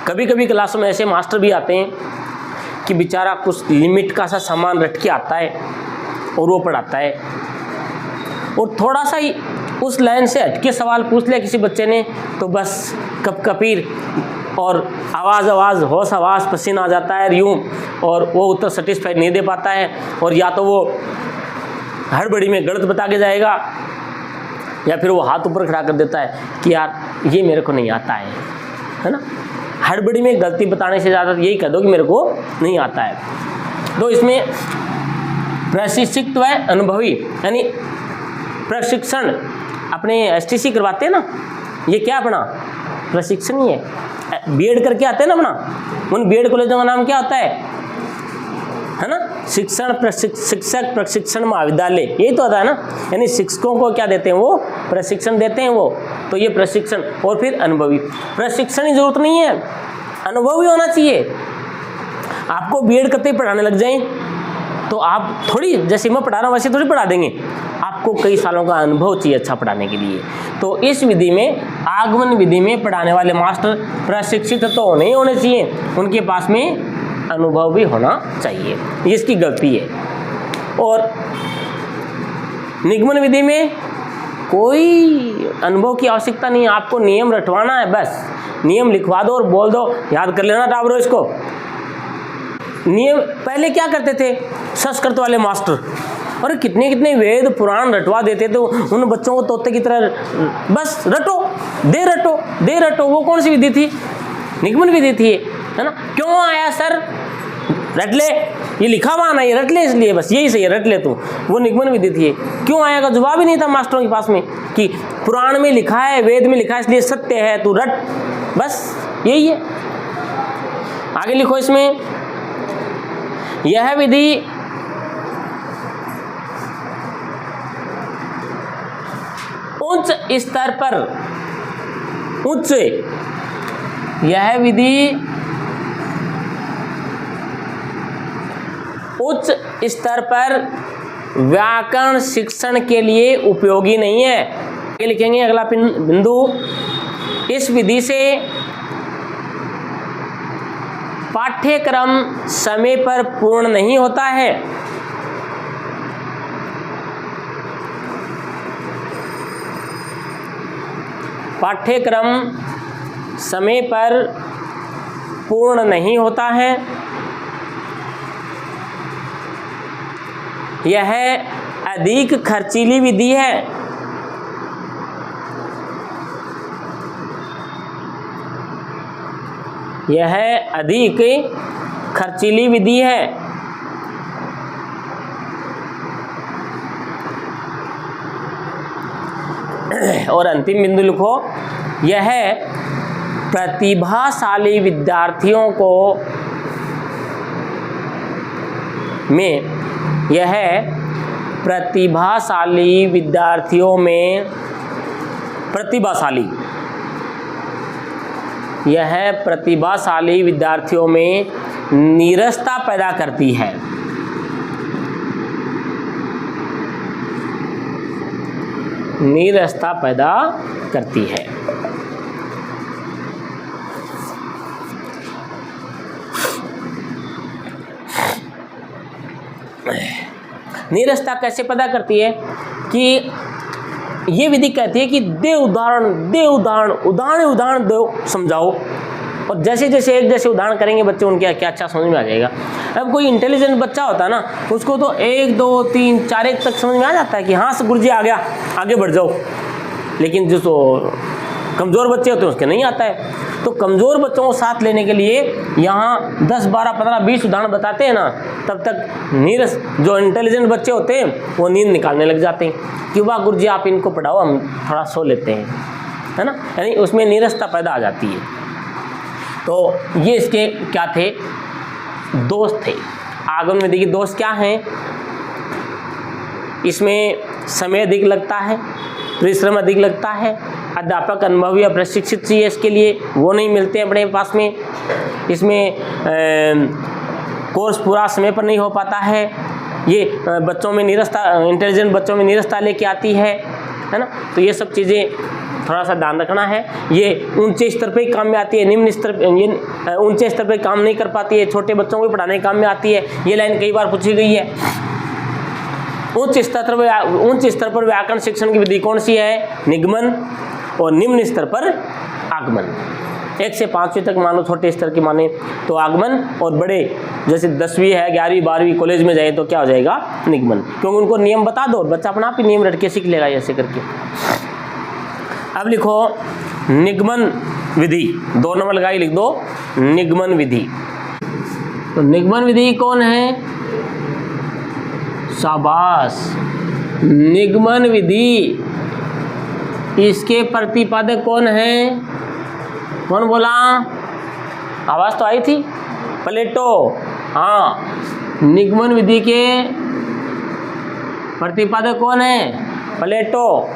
कभी कभी क्लासों में ऐसे मास्टर भी आते हैं कि बेचारा कुछ लिमिट का सा सामान रट के आता है और वो पढ़ाता है, और थोड़ा सा ही उस लाइन से हटके सवाल पूछ लिया किसी बच्चे ने तो बस कपीर और आवाज़ होश आवाज़ पसीना आ जाता है यूँ, और वो उत्तर सेटिस्फाइड नहीं दे पाता है, और या तो वो हड़बड़ी में गलत बता के जाएगा या फिर वो हाथ ऊपर खड़ा कर देता है कि यार ये मेरे को नहीं आता है ना। हड़बड़ी में गलती बताने से ज़्यादा यही कह दो कि मेरे को नहीं आता है। तो इसमें प्रशिक्षित व अनुभवी यानी प्रशिक्षण अपने एसटीसी करवाते हैं ना, ये क्या अपना प्रशिक्षण ही है। बीएड करके आते हैं ना अपना, उन बीएड कॉलेजों का नाम क्या होता है ना, शिक्षक प्रशिक्षण महाविद्यालय, यही तो होता है ना। यानी शिक्षकों को क्या देते हैं, वो प्रशिक्षण देते हैं वो, तो ये प्रशिक्षण। और फिर अनुभवी, प्रशिक्षण की जरूरत नहीं है, अनुभवी होना चाहिए। आपको बीएड करते ही पढ़ाने लग जाएं तो आप थोड़ी, जैसे मैं पढ़ा रहा हूँ वैसे थोड़ी पढ़ा देंगे, आपको कई सालों का अनुभव चाहिए अच्छा पढ़ाने के लिए। तो इस विधि में, आगमन विधि में पढ़ाने वाले मास्टर प्रशिक्षित तो नहीं होने चाहिए, उनके पास में अनुभव भी होना चाहिए, ये इसकी गलती है। और निगमन विधि में कोई अनुभव की आवश्यकता नहीं, आपको नियम रटवाना है, बस नियम लिखवा दो और बोल दो, याद कर लेना टाबरो इसको। नियम पहले क्या करते थे संस्कृत वाले मास्टर, और कितने कितने वेद पुराण रटवा देते थे उन बच्चों को तोते की तरह, बस रटो दे रटो। वो कौन सी विधि थी? निगमन विधि थी, है ना। क्यों आया सर? रट ले, ये लिखा हुआ ना, ये रट ले, इसलिए बस यही सही है, रट ले तू। वो निगमन विधि थी। क्यों आया का जवाब ही नहीं था मास्टरों के पास में कि पुराण में लिखा है, वेद में लिखा है, इसलिए सत्य है, तू रट, बस यही है। आगे लिखो इसमें, यह विधि उच्च स्तर पर, उच्च, यह विधि उच्च स्तर पर व्याकरण शिक्षण के लिए उपयोगी नहीं है। ये लिखेंगे अगला बिंदु, इस विधि से पाठ्यक्रम समय पर पूर्ण नहीं होता है। पाठ्यक्रम समय पर पूर्ण नहीं होता है। यह अधिक खर्चीली विधि है। यह अधिक खर्चीली विधि है। और अंतिम बिंदु लिखो, यह प्रतिभाशाली विद्यार्थियों को में, यह प्रतिभाशाली विद्यार्थियों में, प्रतिभाशाली, यह प्रतिभाशाली विद्यार्थियों में नीरसता पैदा करती है। नीरसता पैदा करती है। नीरसता कैसे पैदा करती है कि ये विधि कहती है कि दे उदाहरण दो, समझाओ, और जैसे जैसे एक जैसे उदाहरण करेंगे बच्चे, उनके क्या अच्छा समझ में आ जाएगा। अब कोई इंटेलिजेंट बच्चा होता है ना, उसको तो 1 2 3 4 1 तक समझ में आ जाता है कि हाँ गुरुजी आ गया, आगे बढ़ जाओ। लेकिन जो तो कमज़ोर बच्चे होते हैं उसके नहीं आता है। तो कमज़ोर बच्चों को साथ लेने के लिए यहाँ 10 12 15 20 उदाहरण बताते हैं ना, तब तक नीरस जो इंटेलिजेंट बच्चे होते हैं वो नींद निकालने लग जाते हैं कि वाह गुरुजी आप इनको पढ़ाओ, हम थोड़ा सो लेते हैं, है ना। यानी उसमें नीरसता पैदा आ जाती है। तो ये इसके क्या थे, दोष थे। आगमन विधि के दोष क्या हैं? इसमें समय अधिक लगता है, परिश्रम अधिक लगता है, अध्यापक अनुभवी या प्रशिक्षित चाहिए इसके लिए, वो नहीं मिलते अपने पास में। इसमें कोर्स पूरा समय पर नहीं हो पाता है। ये बच्चों में नीरसता, इंटेलिजेंट बच्चों में नीरसता लेके आती है ना। तो ये सब चीज़ें थोड़ा सा ध्यान रखना है। ये ऊंचे स्तर पे ही काम में आती है, निम्न स्तर, ये ऊंचे स्तर पे काम नहीं कर पाती है, छोटे बच्चों को पढ़ाने के काम में आती है। ये लाइन कई बार पूछी गई है। उच्च स्तर पर व्याकरण शिक्षण की विधि कौन सी है? निगमन। और निम्न स्तर पर आगमन। 1 से 5वीं तक मानो छोटे स्तर की माने तो आगमन, और बड़े जैसे 10वीं है, 11वीं 12वीं कॉलेज में जाए तो क्या हो जाएगा? निगमन। क्योंकि उनको नियम बता दो, बच्चा अपना आप ही नियम रट के सीख लेगा ऐसे करके। अब लिखो निगमन विधि, 2 नंबर लगाई, लिख दो निगमन विधि। तो निगमन विधि कौन है? शाबाश, निगमन विधि, इसके प्रतिपादक कौन है? कौन बोला? आवाज तो आई थी, प्लेटो। हाँ, निगमन विधि के प्रतिपादक कौन है? प्लेटो।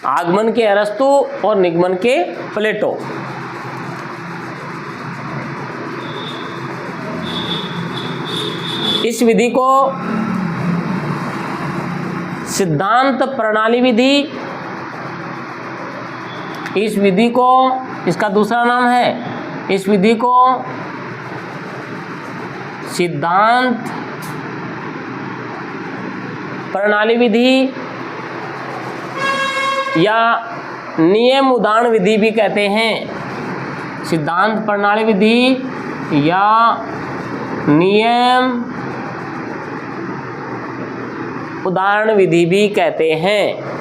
आगमन के अरस्तु और निगमन के प्लेटो। इस विधि को सिद्धांत प्रणाली विधि, इस विधि को, इसका दूसरा नाम है, इस विधि को सिद्धांत प्रणाली विधि या नियम उदाहरण विधि भी कहते हैं। सिद्धांत प्रणाली विधि या नियम उदाहरण विधि भी कहते हैं।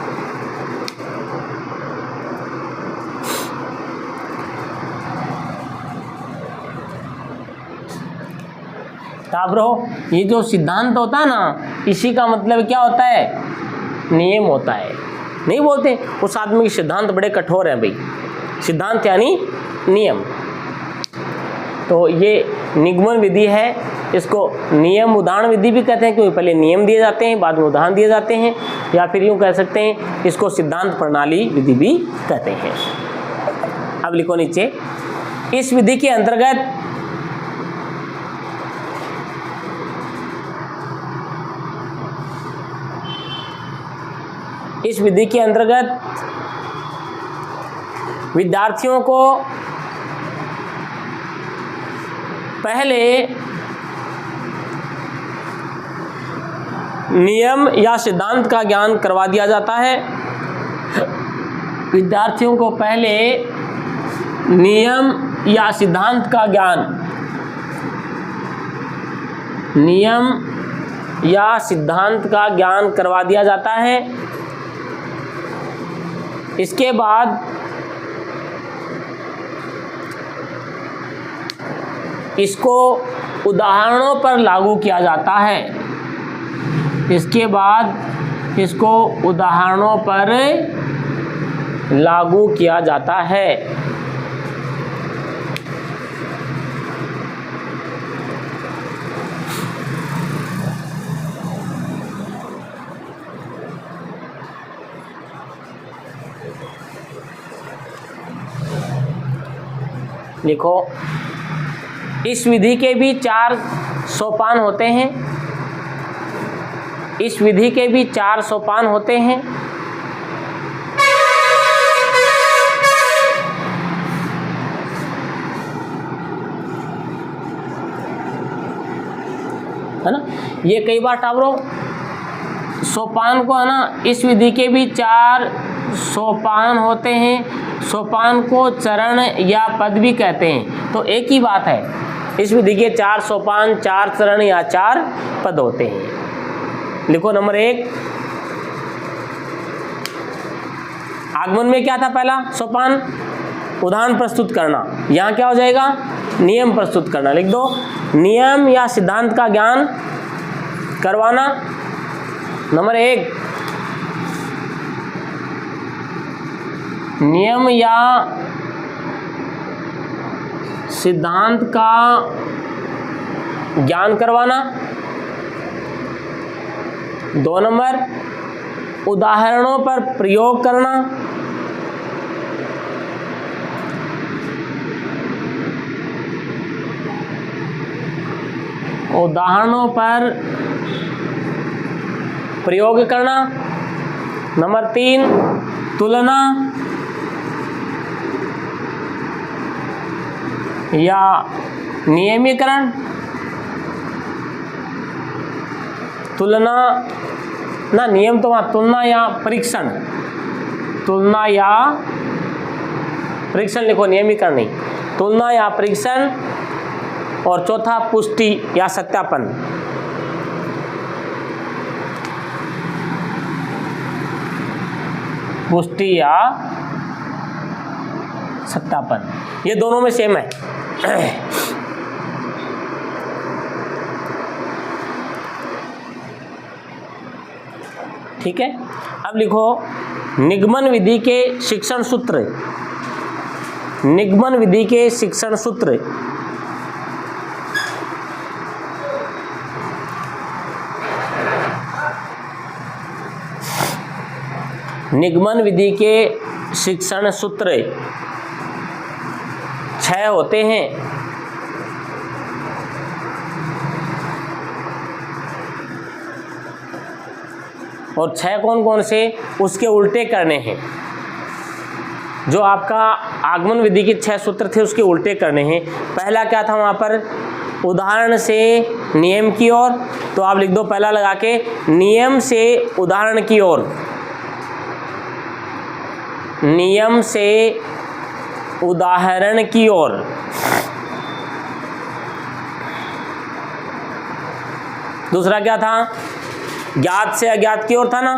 ये जो सिद्धांत होता है ना, इसी का मतलब क्या होता है? नियम होता है। नहीं बोलते उस आदमी के सिद्धांत बड़े कठोर हैं भाई, सिद्धांत यानी नियम। तो ये निगमन विधि है, इसको नियम उदाहरण विधि भी कहते हैं, क्योंकि पहले नियम दिए जाते हैं बाद में उदाहरण दिए जाते हैं, या फिर यूँ कह सकते हैं इसको सिद्धांत प्रणाली विधि भी कहते हैं। अब लिखो नीचे, इस विधि के अंतर्गत विद्यार्थियों को पहले नियम या सिद्धांत का ज्ञान करवा दिया जाता है। विद्यार्थियों को पहले नियम या सिद्धांत का ज्ञान, नियम या सिद्धांत का ज्ञान करवा दिया जाता है। इसके बाद इसको उदाहरणों पर लागू किया जाता है। इसके बाद इसको उदाहरणों पर लागू किया जाता है। लिखो, इस विधि के भी 4 सोपान होते हैं। इस विधि के भी 4 सोपान होते हैं। है ना, ये कई बार टावरों सोपान को, है ना, इस विधि के भी 4 सोपान होते हैं। सोपान को चरण या पद भी कहते हैं। तो एक ही बात है, इस विधि के 4 सोपान, 4 चरण या 4 पद होते हैं। लिखो नंबर 1, आगमन में क्या था? पहला सोपान उदाहरण प्रस्तुत करना। यहाँ क्या हो जाएगा? नियम प्रस्तुत करना। लिख दो, नियम या सिद्धांत का ज्ञान करवाना। नंबर 1, नियम या सिद्धांत का ज्ञान करवाना। 2 नंबर, उदाहरणों पर प्रयोग करना। उदाहरणों पर प्रयोग करना। नंबर 3, तुलना या नियमीकरण। तुलना ना, नियम तो वहाँ तुलना या परीक्षण, तुलना या परीक्षण लिखो, नियमीकरण नहीं। तुलना या परीक्षण। और चौथा, पुष्टि या सत्यापन। पुष्टि या सत्यापन, ये दोनों में सेम है। ठीक है, अब लिखो निगमन विधि के शिक्षण सूत्र। निगमन विधि के शिक्षण सूत्र। निगमन विधि के शिक्षण सूत्र 6 होते हैं। और 6 कौन कौन से, उसके उल्टे करने हैं। जो आपका आगमन विधि के 6 सूत्र थे उसके उल्टे करने हैं। पहला क्या था वहाँ पर? उदाहरण से नियम की ओर, तो आप लिख दो पहला लगा के, नियम से उदाहरण की ओर, नियम से उदाहरण की ओर। दूसरा क्या था, ज्ञात से अज्ञात की ओर था ना,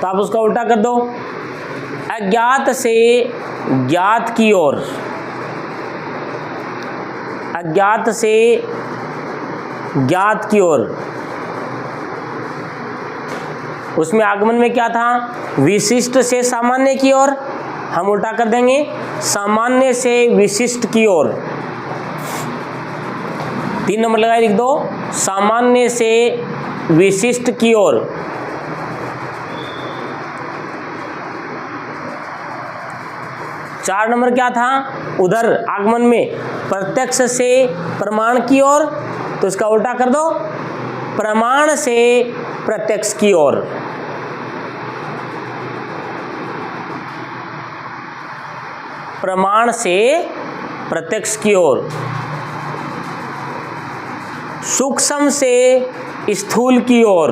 तो आप उसका उल्टा कर दो, अज्ञात से ज्ञात की ओर, अज्ञात से ज्ञात की ओर। उसमें आगमन में क्या था, विशिष्ट से सामान्य की ओर, हम उल्टा कर देंगे, सामान्य से विशिष्ट की ओर। 3 नंबर लगाए, लिख दो, सामान्य से विशिष्ट की ओर। चार नंबर क्या था, उधर आगमन में प्रत्यक्ष से प्रमाण की ओर, तो इसका उल्टा कर दो, प्रमाण से प्रत्यक्ष की ओर। प्रमाण से प्रत्यक्ष की ओर। सूक्ष्म से स्थूल की ओर,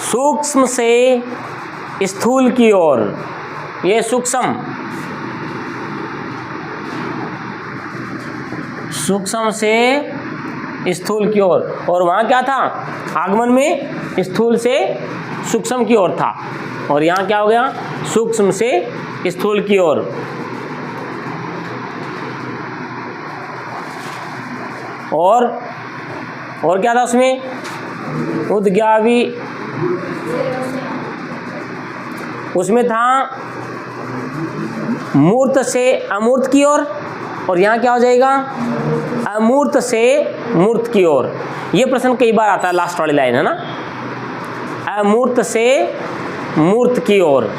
सूक्ष्म से स्थूल की ओर, ये सूक्ष्म, सूक्ष्म से स्थूल की ओर। और वहां क्या था, आगमन में स्थूल से सूक्ष्म की ओर था, और यहां क्या हो गया, सूक्ष्म से स्थूल की ओर। और क्या था उसमें, उद्गावी, उसमें था मूर्त से अमूर्त की ओर, और यहाँ क्या हो जाएगा, अमूर्त से मूर्त की ओर। ये प्रश्न कई बार आता है, लास्ट वाली लाइन है ना, अमूर्त से मूर्त की ओर,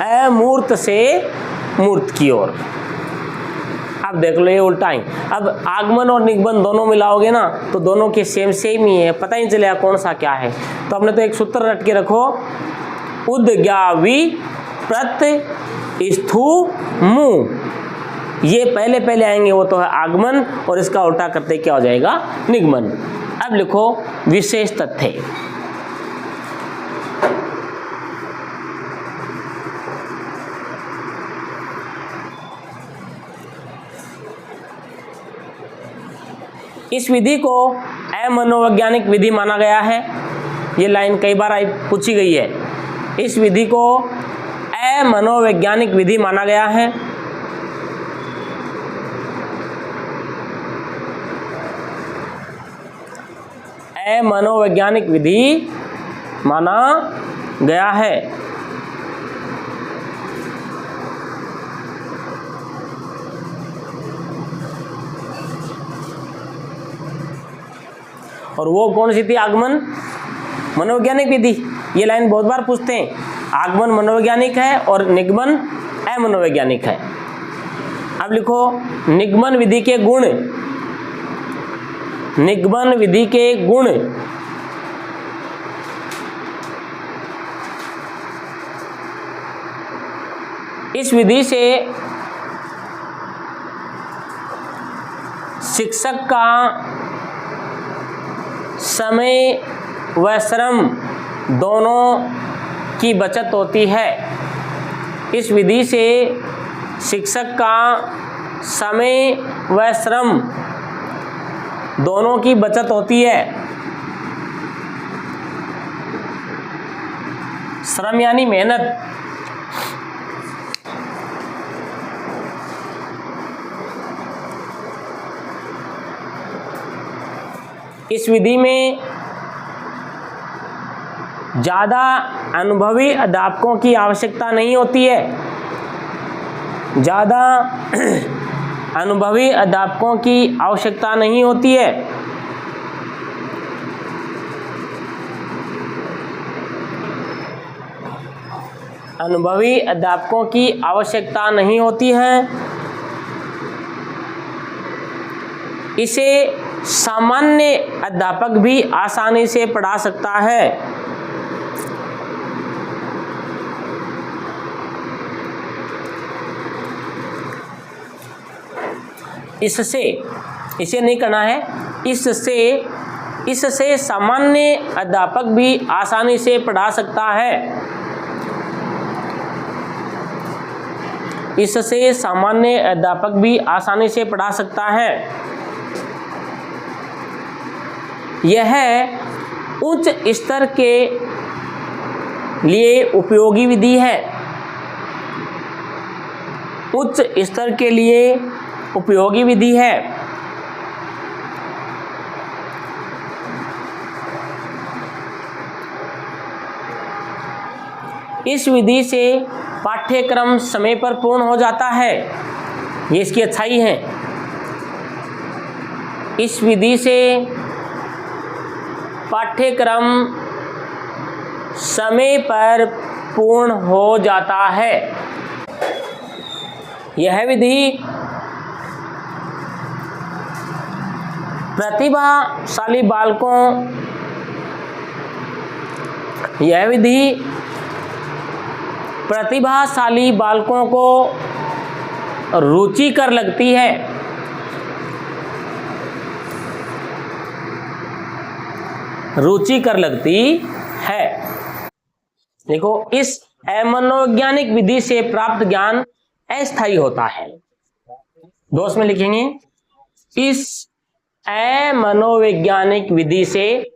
अमूर्त से मूर्त की ओर। अब देख लो ये उल्टा ही। अब आगमन और निगमन दोनों मिलाओगे ना, तो दोनों के सेम ही है, पता ही नहीं चलेगा कौन सा क्या है। तो हमने तो एक सूत्र रट के रखो, उद्गावी प्रत्य स्थू मु, ये पहले पहले आएंगे, वो तो है आगमन, और इसका उल्टा करते क्या हो जाएगा, निगमन। अब लिखो विशेष तथ्य। इस विधि को अमनोवैज्ञानिक विधि माना गया है। ये लाइन कई बार पूछी गई है। इस विधि को अमनोवैज्ञानिक विधि माना गया है। अमनोवैज्ञानिक विधि माना गया है। और वो कौन सी थी, आगमन मनोवैज्ञानिक विधि। ये लाइन बहुत बार पूछते हैं, आगमन मनोवैज्ञानिक है और निगमन अमनोवैज्ञानिक है। अब लिखो निगमन विधि के गुण, निगमन विधि के गुण। इस विधि से शिक्षक का समय व श्रम दोनों की बचत होती है। इस विधि से शिक्षक का समय व श्रम दोनों की बचत होती है। श्रम यानी मेहनत। इस विधि में ज़्यादा अनुभवी अध्यापकों की आवश्यकता नहीं होती है। ज़्यादा अनुभवी अध्यापकों की आवश्यकता नहीं होती है। अनुभवी अध्यापकों की आवश्यकता नहीं होती है। इसे सामान्य अध्यापक भी आसानी से पढ़ा सकता है। इससे, इसे नहीं करना है, इससे सामान्य अध्यापक भी आसानी से पढ़ा सकता है। इससे सामान्य अध्यापक भी आसानी से पढ़ा सकता है। यह उच्च स्तर के लिए उपयोगी विधि है। उच्च स्तर के लिए उपयोगी विधि है। इस विधि से पाठ्यक्रम समय पर पूर्ण हो जाता है। ये इसकी अच्छाई है। इस विधि से पाठ्यक्रम समय पर पूर्ण हो जाता है। यह विधि प्रतिभाशाली बालकों को रुचिकर लगती है। रुचिकर लगती है। देखो, इस मनोवैज्ञानिक विधि से प्राप्त ज्ञान अस्थायी होता है। दोस्त में लिखेंगे, इस मनोवैज्ञानिक विधि से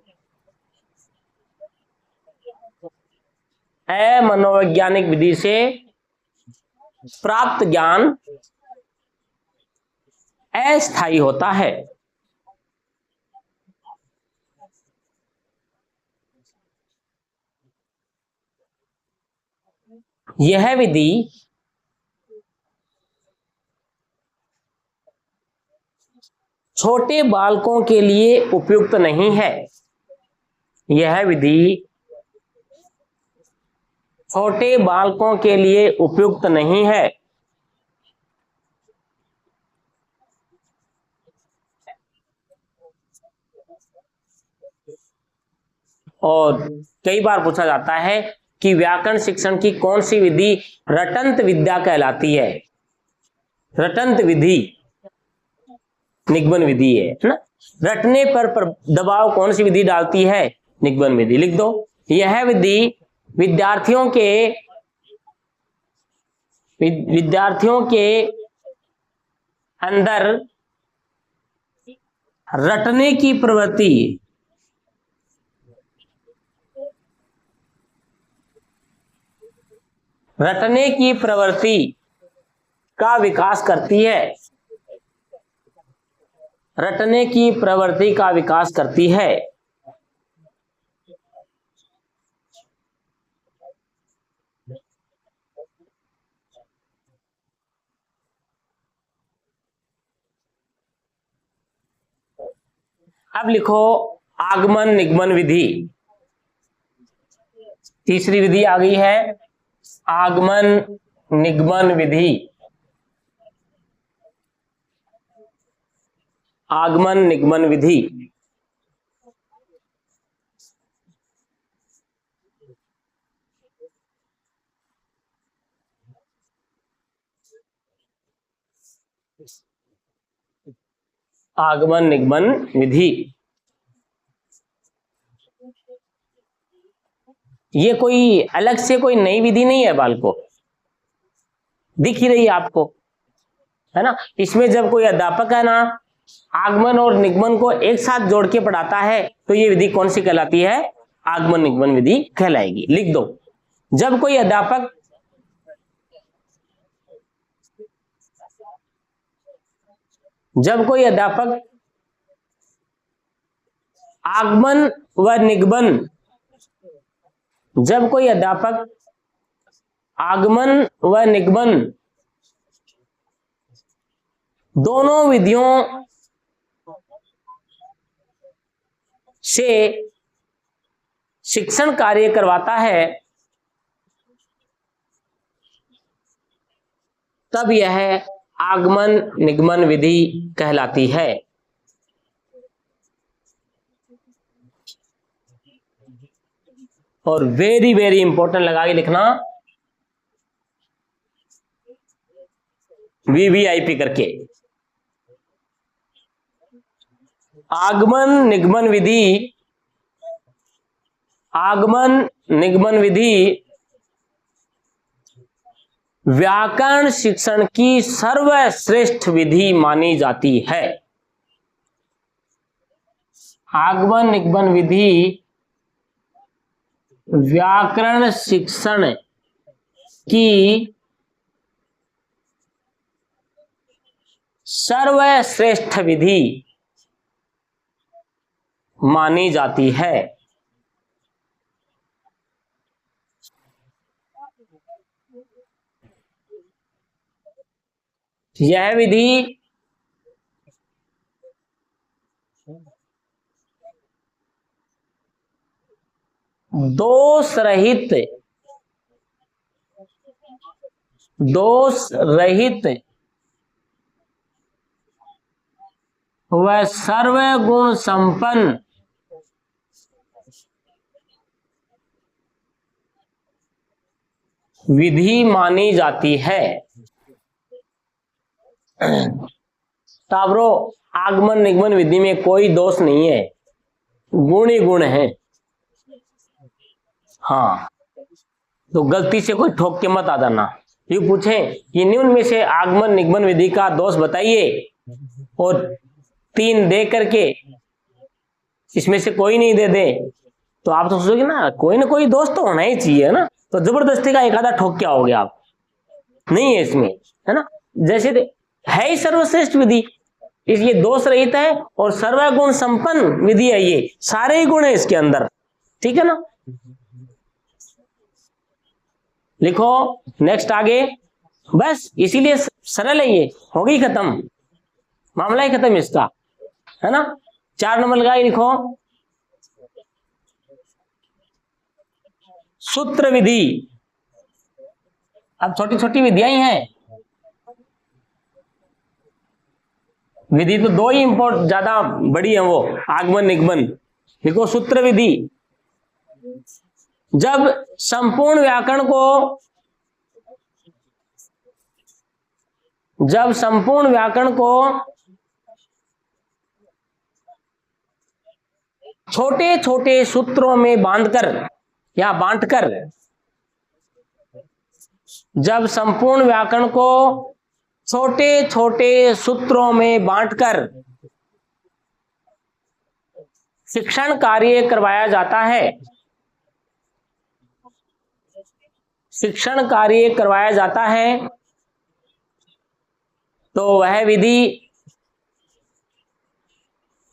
प्राप्त ज्ञान अस्थायी होता है। यह विधि छोटे बालकों के लिए उपयुक्त नहीं है। यह विधि छोटे बालकों के लिए उपयुक्त नहीं है। और कई बार पूछा जाता है कि व्याकरण शिक्षण की कौन सी विधि रटंत विद्या कहलाती है। रटंत विधि निगमन विधि है ना। रटने पर दबाव कौन सी विधि डालती है? निगमन विधि। लिख दो, यह विधि विद्यार्थियों के अंदर रटने की प्रवृत्ति का विकास करती है। रटने की प्रवृत्ति का विकास करती है। अब लिखो आगमन निगमन विधि। तीसरी विधि आ गई है, आगमन निगमन विधि। आगमन निगमन विधि। आगमन निगमन विधि ये कोई अलग से कोई नई विधि नहीं है, बालको दिख ही रही है आपको, है ना। इसमें जब कोई अध्यापक है ना आगमन और निगमन को एक साथ जोड़ के पढ़ाता है तो ये विधि कौन सी कहलाती है? आगमन निगमन विधि कहलाएगी। लिख दो, जब कोई अध्यापक आगमन व निगमन दोनों विधियों से शिक्षण कार्य करवाता है तब यह आगमन निगमन विधि कहलाती है। और वेरी वेरी इंपॉर्टेंट लगा के लिखना, वीवीआईपी करके। आगमन निगमन विधि, आगमन निगमन विधि व्याकरण शिक्षण की सर्वश्रेष्ठ विधि मानी जाती है। आगमन निगमन विधि व्याकरण शिक्षण की सर्वश्रेष्ठ विधि मानी जाती है। यह विधि दोष रहित व सर्वगुण संपन्न विधि मानी जाती है। ताबरो आगमन निगमन विधि में कोई दोष नहीं है, गुण ही गुण है। हाँ, तो गलती से कोई ठोक के मत आ जाना। ये पूछे कि निम्न में से आगमन निगमन विधि का दोष बताइए और 3 दे करके इसमें से कोई नहीं दे दे, तो आप तो सोचोगे ना कोई दोष तो होना ही चाहिए, है ना। तो जबरदस्ती का एक आधा ठोक क्या हो गया आप, नहीं है इसमें, है ना। जैसे है ही सर्वश्रेष्ठ विधि, ये दोष रहित है और सर्वगुण संपन्न विधि है, ये सारे ही गुण है इसके अंदर, ठीक है ना। लिखो नेक्स्ट आगे, बस इसीलिए सरल है, ये हो गई खत्म, मामला ही खत्म इसका, है ना। 4 नंबर का ही लिखो, सूत्र विधि। अब छोटी छोटी विधियां ही हैं, विधि तो 2 ही ज्यादा बड़ी है, वो आगमन निगमन। लिखो सूत्र विधि, जब संपूर्ण व्याकरण को छोटे छोटे सूत्रों में बांधकर या बांटकर, जब संपूर्ण व्याकरण को छोटे छोटे सूत्रों में बांटकर शिक्षण कार्य करवाया जाता है, शिक्षण कार्य करवाया जाता है, तो वह विधि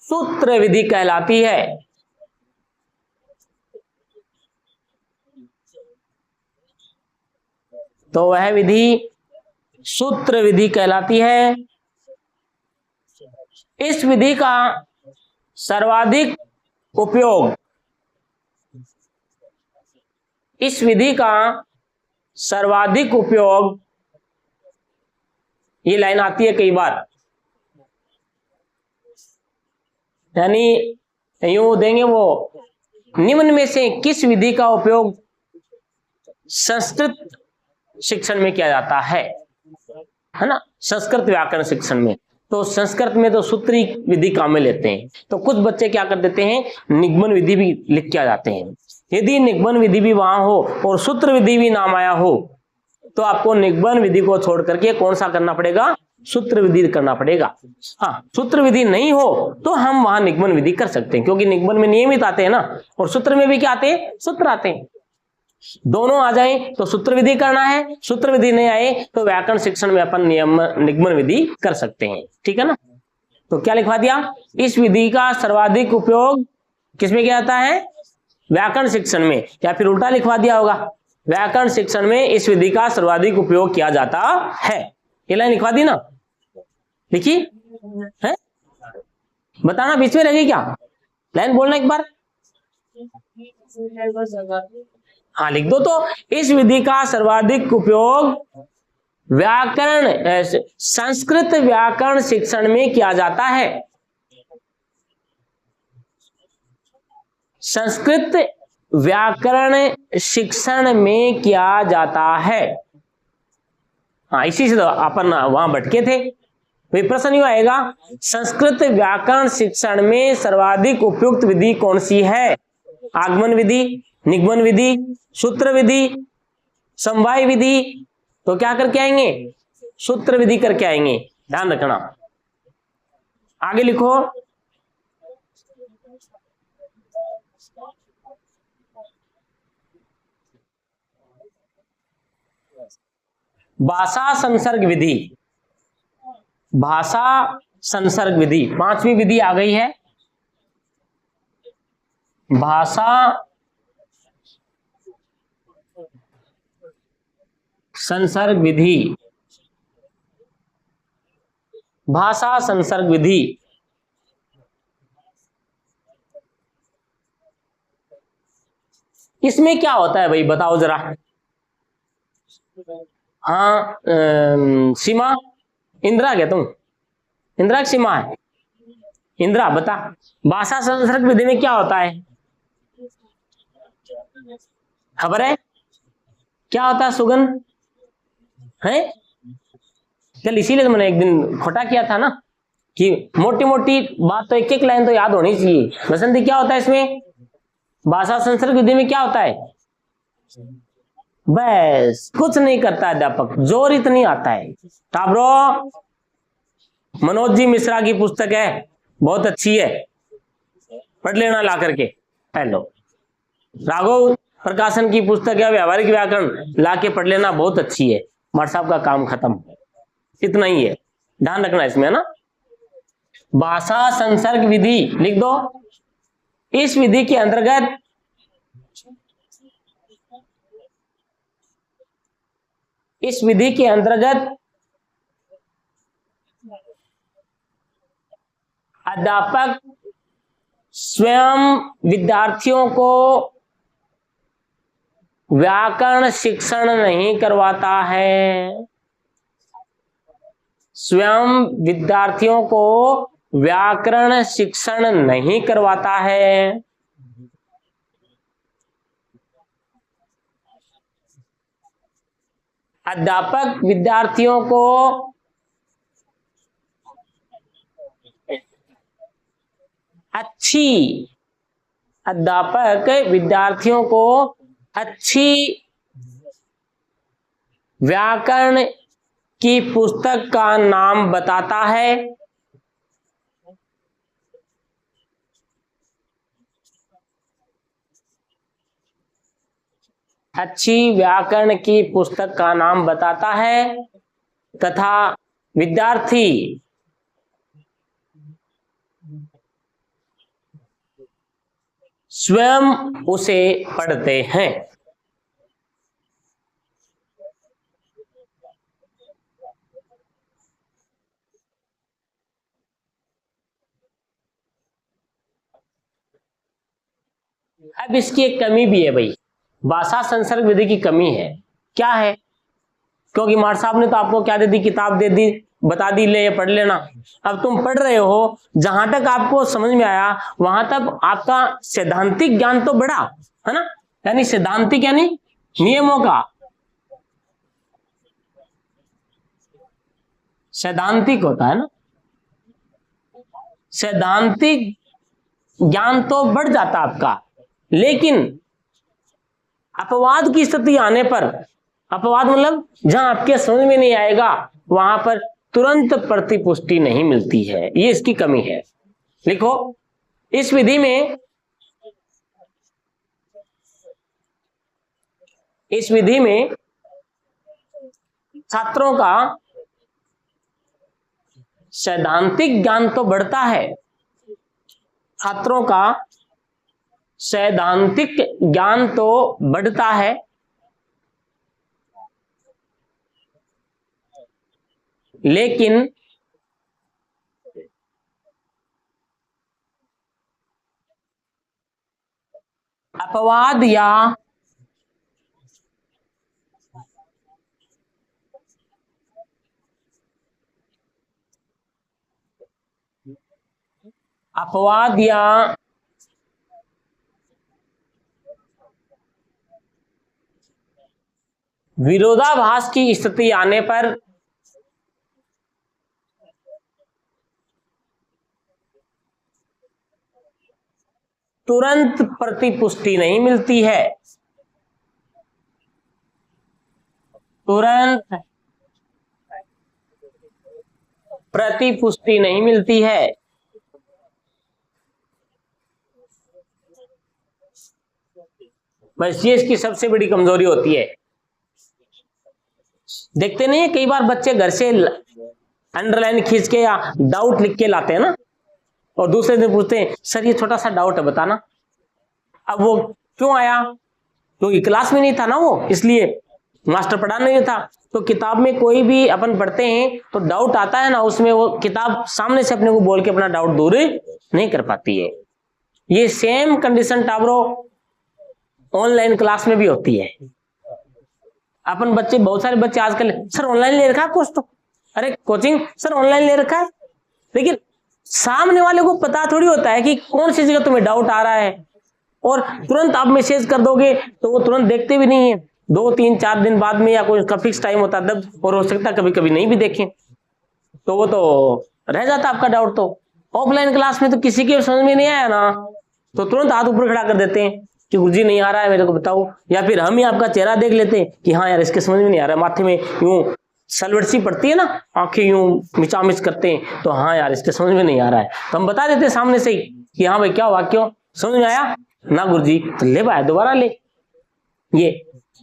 सूत्र विधि कहलाती है। तो वह विधि सूत्र विधि कहलाती है। इस विधि का सर्वाधिक उपयोग, इस विधि का सर्वाधिक उपयोग, ये लाइन आती है कई बार, यानी यूं देंगे वो, निम्न में से किस विधि का उपयोग संस्कृत शिक्षण में किया जाता है ना, संस्कृत व्याकरण शिक्षण में। तो संस्कृत में तो सूत्री विधि काम में लेते हैं, तो कुछ बच्चे क्या कर देते हैं, निगमन विधि भी लिख के आ जाते हैं। यदि निगमन विधि भी वहां हो और सूत्र विधि भी नाम आया हो, तो आपको निगमन विधि को छोड़ करके कौन सा करना पड़ेगा, सूत्र विधि करना पड़ेगा। हाँ, सूत्र विधि नहीं हो तो हम वहां निगमन विधि कर सकते हैं, क्योंकि निगमन में नियमित आते हैं ना, और सूत्र में भी क्या आते हैं, सूत्र आते हैं। दोनों आ जाए तो सूत्र विधि करना है, सूत्र विधि नहीं आए तो व्याकरण शिक्षण में अपन निगमन विधि कर सकते हैं, ठीक है ना। तो क्या लिखवा दिया, इस विधि का सर्वाधिक उपयोग किसमें किया जाता है, व्याकरण शिक्षण में, या फिर उल्टा लिखवा दिया होगा, व्याकरण शिक्षण में इस विधि का सर्वाधिक उपयोग किया जाता है। ये लाइन लिखवा दी ना, लिखी है, बताना बीच में रहेगी क्या, लाइन बोलना एक बार, हाँ लिख दो। तो इस विधि का सर्वाधिक उपयोग व्याकरण संस्कृत व्याकरण शिक्षण में किया जाता है, संस्कृत व्याकरण शिक्षण में किया जाता है। हाँ, इसी से तो अपन वहां भटके थे, भाई प्रश्न यू आएगा, संस्कृत व्याकरण शिक्षण में सर्वाधिक उपयुक्त विधि कौन सी है? आगमन विधि, निगमन विधि, सूत्र विधि, समवाय विधि। तो क्या करके आएंगे? सूत्र विधि करके आएंगे, ध्यान रखना। आगे लिखो, भाषा संसर्ग विधि। भाषा संसर्ग विधि, पांचवी विधि आ गई है। भाषा संसर्ग विधि, भाषा संसर्ग विधि। इसमें क्या होता है भाई, बताओ जरा। हाँ सीमा, इंदिरा क्या तुम? इंदिरा की सीमा है? इंदिरा बता, भाषा संसर्ग विधि में क्या होता है? खबर है क्या होता है? सुगंध है। कल इसीलिए तो मैंने एक दिन खोटा किया था ना कि मोटी मोटी बात तो एक एक लाइन तो याद होनी चाहिए। बसंती क्या होता है इसमें? भाषा संसर्ग विधि में क्या होता है? बस कुछ नहीं करता अध्यापक, जोर इतनी आता है। टाबरो, मनोज जी मिश्रा की पुस्तक है, बहुत अच्छी है, पढ़ लेना ला करके। हेलो, राघव प्रकाशन की पुस्तक है व्यावहारिक व्याकरण, लाके पढ़ लेना, बहुत अच्छी है। मार साहब का काम खत्म, इतना ही है, ध्यान रखना इसमें, है ना। भाषा संसर्ग विधि लिख दो। इस विधि के अंतर्गत अध्यापक स्वयं विद्यार्थियों को व्याकरण शिक्षण नहीं करवाता है। स्वयं विद्यार्थियों को व्याकरण शिक्षण नहीं करवाता है। अध्यापक विद्यार्थियों को अच्छी व्याकरण की पुस्तक का नाम बताता है। अच्छी व्याकरण की पुस्तक का नाम बताता है तथा विद्यार्थी स्वयं उसे पढ़ते हैं। अब इसकी एक कमी भी है भाई, भाषा संसर्ग विधि की कमी है। क्या है? क्योंकि मार साहब ने तो आपको क्या दे दी, किताब दे दी, बता दी ले ये पढ़ लेना। अब तुम पढ़ रहे हो, जहां तक आपको समझ में आया वहां तक आपका सैद्धांतिक ज्ञान तो बढ़ा, है ना। यानी सैद्धांतिक यानी नियमों का, सैद्धांतिक होता है ना, सैद्धांतिक ज्ञान तो बढ़ जाता आपका। लेकिन अपवाद की स्थिति आने पर, अपवाद मतलब जहां आपके समझ में नहीं आएगा वहां पर तुरंत प्रतिपुष्टि नहीं मिलती है, ये इसकी कमी है। लिखो, इस विधि में छात्रों का सैद्धांतिक ज्ञान तो बढ़ता है, छात्रों का सैद्धांतिक ज्ञान तो बढ़ता है, लेकिन अपवाद या विरोधाभास की स्थिति आने पर तुरंत प्रतिपुष्टि नहीं मिलती है, तुरंत प्रतिपुष्टि नहीं मिलती है। बस ये इसकी सबसे बड़ी कमजोरी होती है। देखते नहीं है कई बार बच्चे घर से अंडरलाइन खींच के या डाउट लिख के लाते हैं ना, और दूसरे दिन पूछते हैं सर ये छोटा सा डाउट है बताना। अब वो क्यों आया, क्योंकि क्लास में नहीं था ना वो, इसलिए मास्टर पढ़ा नहीं था। तो किताब में कोई भी अपन पढ़ते हैं तो डाउट आता है ना, उसमें वो किताब सामने से अपने को बोल के अपना डाउट दूर नहीं कर पाती है। ये सेम कंडीशन टावरों ऑनलाइन क्लास में भी होती है। अपन बच्चे, बहुत सारे बच्चे आजकल सर ऑनलाइन ले रखा है कोर्स, तो अरे कोचिंग सर ऑनलाइन ले रखा है, लेकिन सामने वाले को पता थोड़ी होता है कि कौन सी जगह तुम्हें डाउट आ रहा है, और तुरंत आप मैसेज कर दोगे तो वो तुरंत देखते भी नहीं है, 2-3-4 दिन बाद में या कोई उसका फिक्स टाइम होता है तब, और हो सकता है कभी कभी नहीं भी देखें, तो वो तो रह जाता आपका डाउट। तो ऑफलाइन क्लास में तो किसी के समझ में नहीं आया ना तो तुरंत हाथ ऊपर खड़ा कर देते हैं कि गुरुजी नहीं आ रहा है मेरे को बताओ, या फिर हम ही आपका चेहरा देख लेते हैं कि हाँ यार इसके समझ में नहीं आ रहा है, माथे में यूं सलवट सी पड़ती है ना, आंखें यूं मिचामिच करते हैं, तो हाँ यार इसके समझ में नहीं आ रहा है, तो हम बता देते हैं सामने से ही कि हाँ भाई क्या हुआ, क्यों समझ में आया ना गुरुजी, तो ले भाई दोबारा ले। ये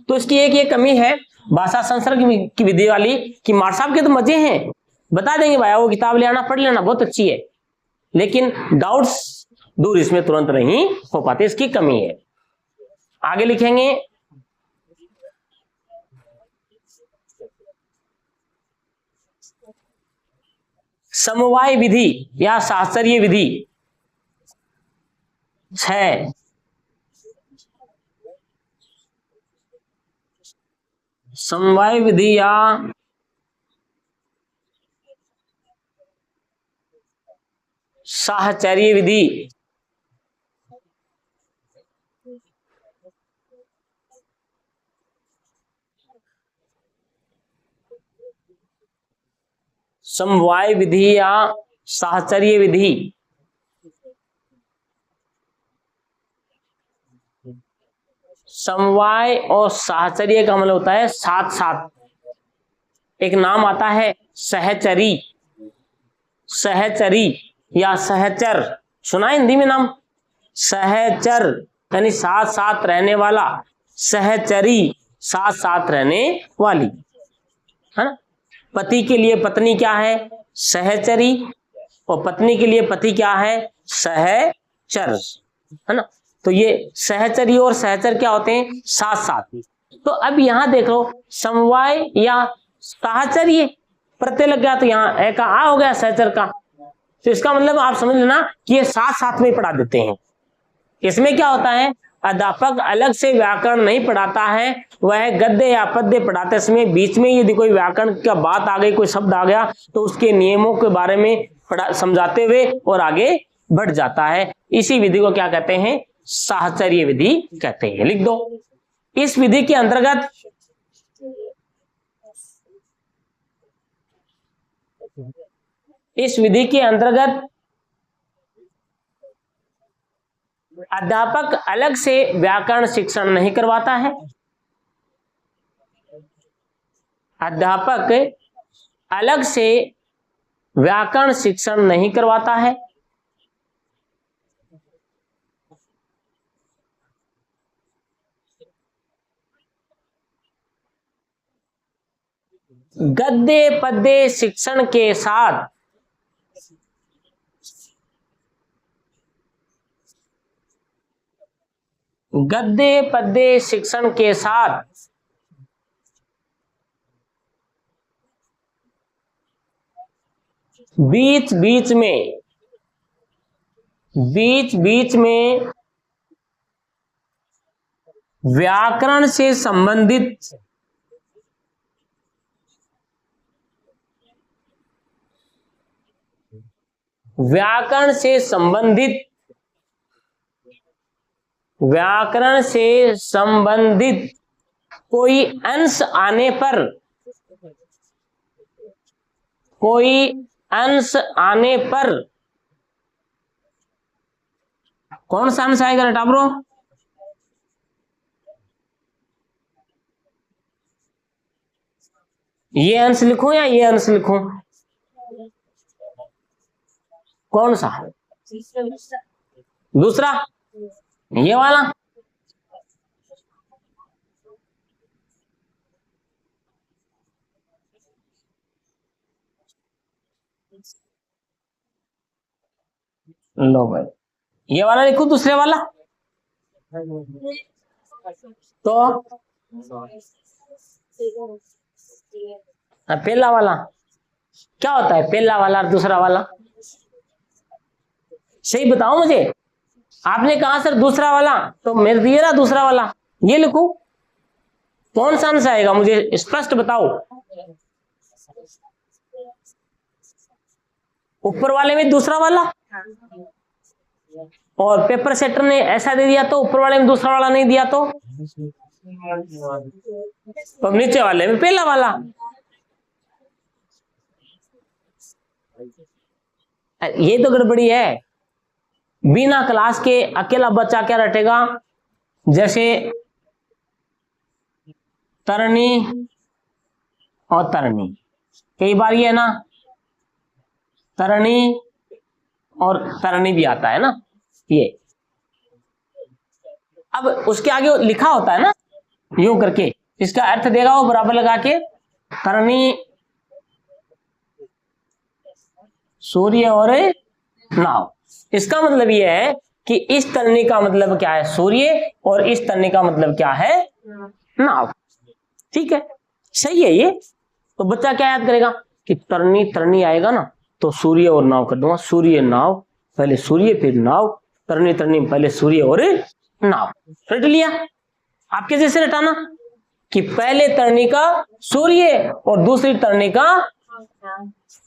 तो इसकी एक ये कमी है भाषा संसर्ग की विधि वाली कि मार साहब के तो मजे हैं, बता देंगे भाई वो किताब ले आना पढ़ लेना बहुत अच्छी है, लेकिन डाउट्स दूर इसमें तुरंत नहीं हो पाते, इसकी कमी है। आगे लिखेंगे समवाय विधि या शास्त्रीय विधि 6, समवाय विधि या साहचर्य विधि समवाय विधि या साहचर्य विधि। समवाय और साहचर्य का मतलब होता है साथ साथ। एक नाम आता है सहचरी, सहचरी या सहचर, सुना है हिंदी में नाम सहचर, यानी साथ साथ रहने वाला, सहचरी साथ साथ रहने वाली, है ना। पति के लिए पत्नी क्या है, सहचरी, और पत्नी के लिए पति क्या है, सहचर, है ना। तो ये सहचरी और सहचर क्या होते हैं, साथ साथ। तो अब यहां देख लो समवाय या साहचर्य प्रत्यय लग गया तो यहाँ ए का आ हो गया सहचर का, तो इसका मतलब आप समझ लेना कि ये साथ साथ में पढ़ा देते हैं। इसमें क्या होता है, अध्यापक अलग से व्याकरण नहीं पढ़ाता है, वह गद्य या पद्य पढ़ाते समय बीच में यदि कोई व्याकरण का बात आ गई, कोई शब्द आ गया तो उसके नियमों के बारे में समझाते हुए और आगे बढ़ जाता है। इसी विधि को क्या कहते हैं, साहचर्य विधि कहते हैं। लिख दो, इस विधि के अंतर्गत अध्यापक अलग से व्याकरण शिक्षण नहीं करवाता है, अध्यापक अलग से व्याकरण शिक्षण नहीं करवाता है, गद्य पद्य शिक्षण के साथ गद्य पद्य शिक्षण के साथ बीच बीच में व्याकरण से संबंधित व्याकरण से संबंधित कोई अंश आने पर कौन सा अंश आएगा रटा ब्रो? ये अंश लिखूं या ये अंश लिखूं? कौन सा? दूसरा, ये वाला। लो भाई, ये वाला लिखूं दूसरे वाला? तो पहला वाला क्या होता है? पहला वाला और दूसरा वाला सही बताओ मुझे। आपने कहा सर दूसरा वाला, तो मेरे दिए ना दूसरा वाला, ये लिखूं? कौन सा अंश आएगा मुझे स्पष्ट बताओ। ऊपर वाले में दूसरा वाला, और पेपर सेटर ने ऐसा दे दिया तो ऊपर वाले में दूसरा वाला नहीं दिया तो नीचे वाले में पहला वाला। ये तो गड़बड़ी है। बिना क्लास के अकेला बच्चा क्या रटेगा? जैसे तरनी और तरनी, कई बार ये है ना, तरनी और तरनी भी आता है ना ये। अब उसके आगे लिखा होता है ना यूं करके, इसका अर्थ देगा वो बराबर लगा के, तरनी सूर्य और नाव। इसका मतलब यह है कि इस तरनी का मतलब क्या है? सूर्य, और इस तरनी का मतलब क्या है? नाव। ठीक है, सही है ये। तो बच्चा क्या याद करेगा कि तरनी तरनी आएगा ना तो सूर्य और नाव कर दूंगा। सूर्य नाव, पहले सूर्य फिर नाव, तरनी तरनी पहले सूर्य और नाव। रट लिया। आपके जैसे रटाना कि पहले तरनी का सूर्य और दूसरी तरनी का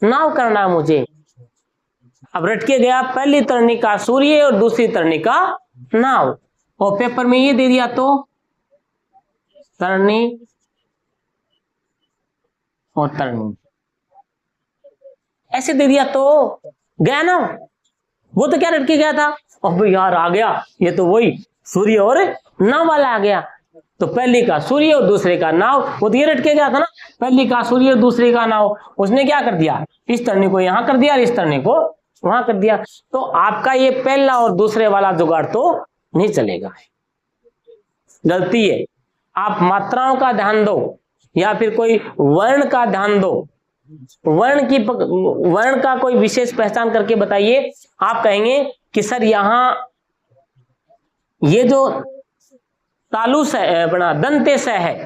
नाव करना है मुझे। अब रट के गया, पहली तरनी का सूर्य और दूसरी तरनी का नाव, और पेपर में ये दे दिया तो तरनी और तरनी ऐसे दे दिया तो गया ना। वो तो क्या रट के गया था? अब यार आ गया, ये तो वही सूर्य और नाव वाला आ गया। तो पहली का सूर्य और दूसरे का नाव, वो तो ये रट के गया था ना, पहली का सूर्य और दूसरे का नाव। उसने क्या कर दिया? इस तरनी को यहां कर दिया और इस तरनी को वहां कर दिया। तो आपका ये पहला और दूसरे वाला जुगाड़ तो नहीं चलेगा, गलती है। आप मात्राओं का ध्यान दो या फिर कोई वर्ण का ध्यान दो। वर्ण का कोई विशेष पहचान करके बताइए। आप कहेंगे कि सर यहां ये जो तालु स अपना दंते स है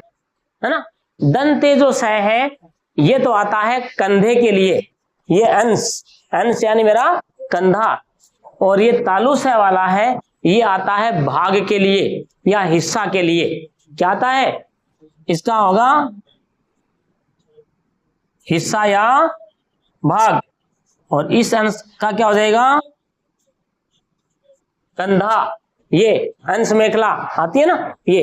ना, दंते जो स है ये तो आता है कंधे के लिए, ये अंश, अंश यानी मेरा कंधा, और ये तालु स वाला है ये आता है भाग के लिए या हिस्सा के लिए। क्या आता है? इसका होगा हिस्सा या भाग, और इस अंश का क्या हो जाएगा? कंधा। ये अंश मेखला आती है ना ये,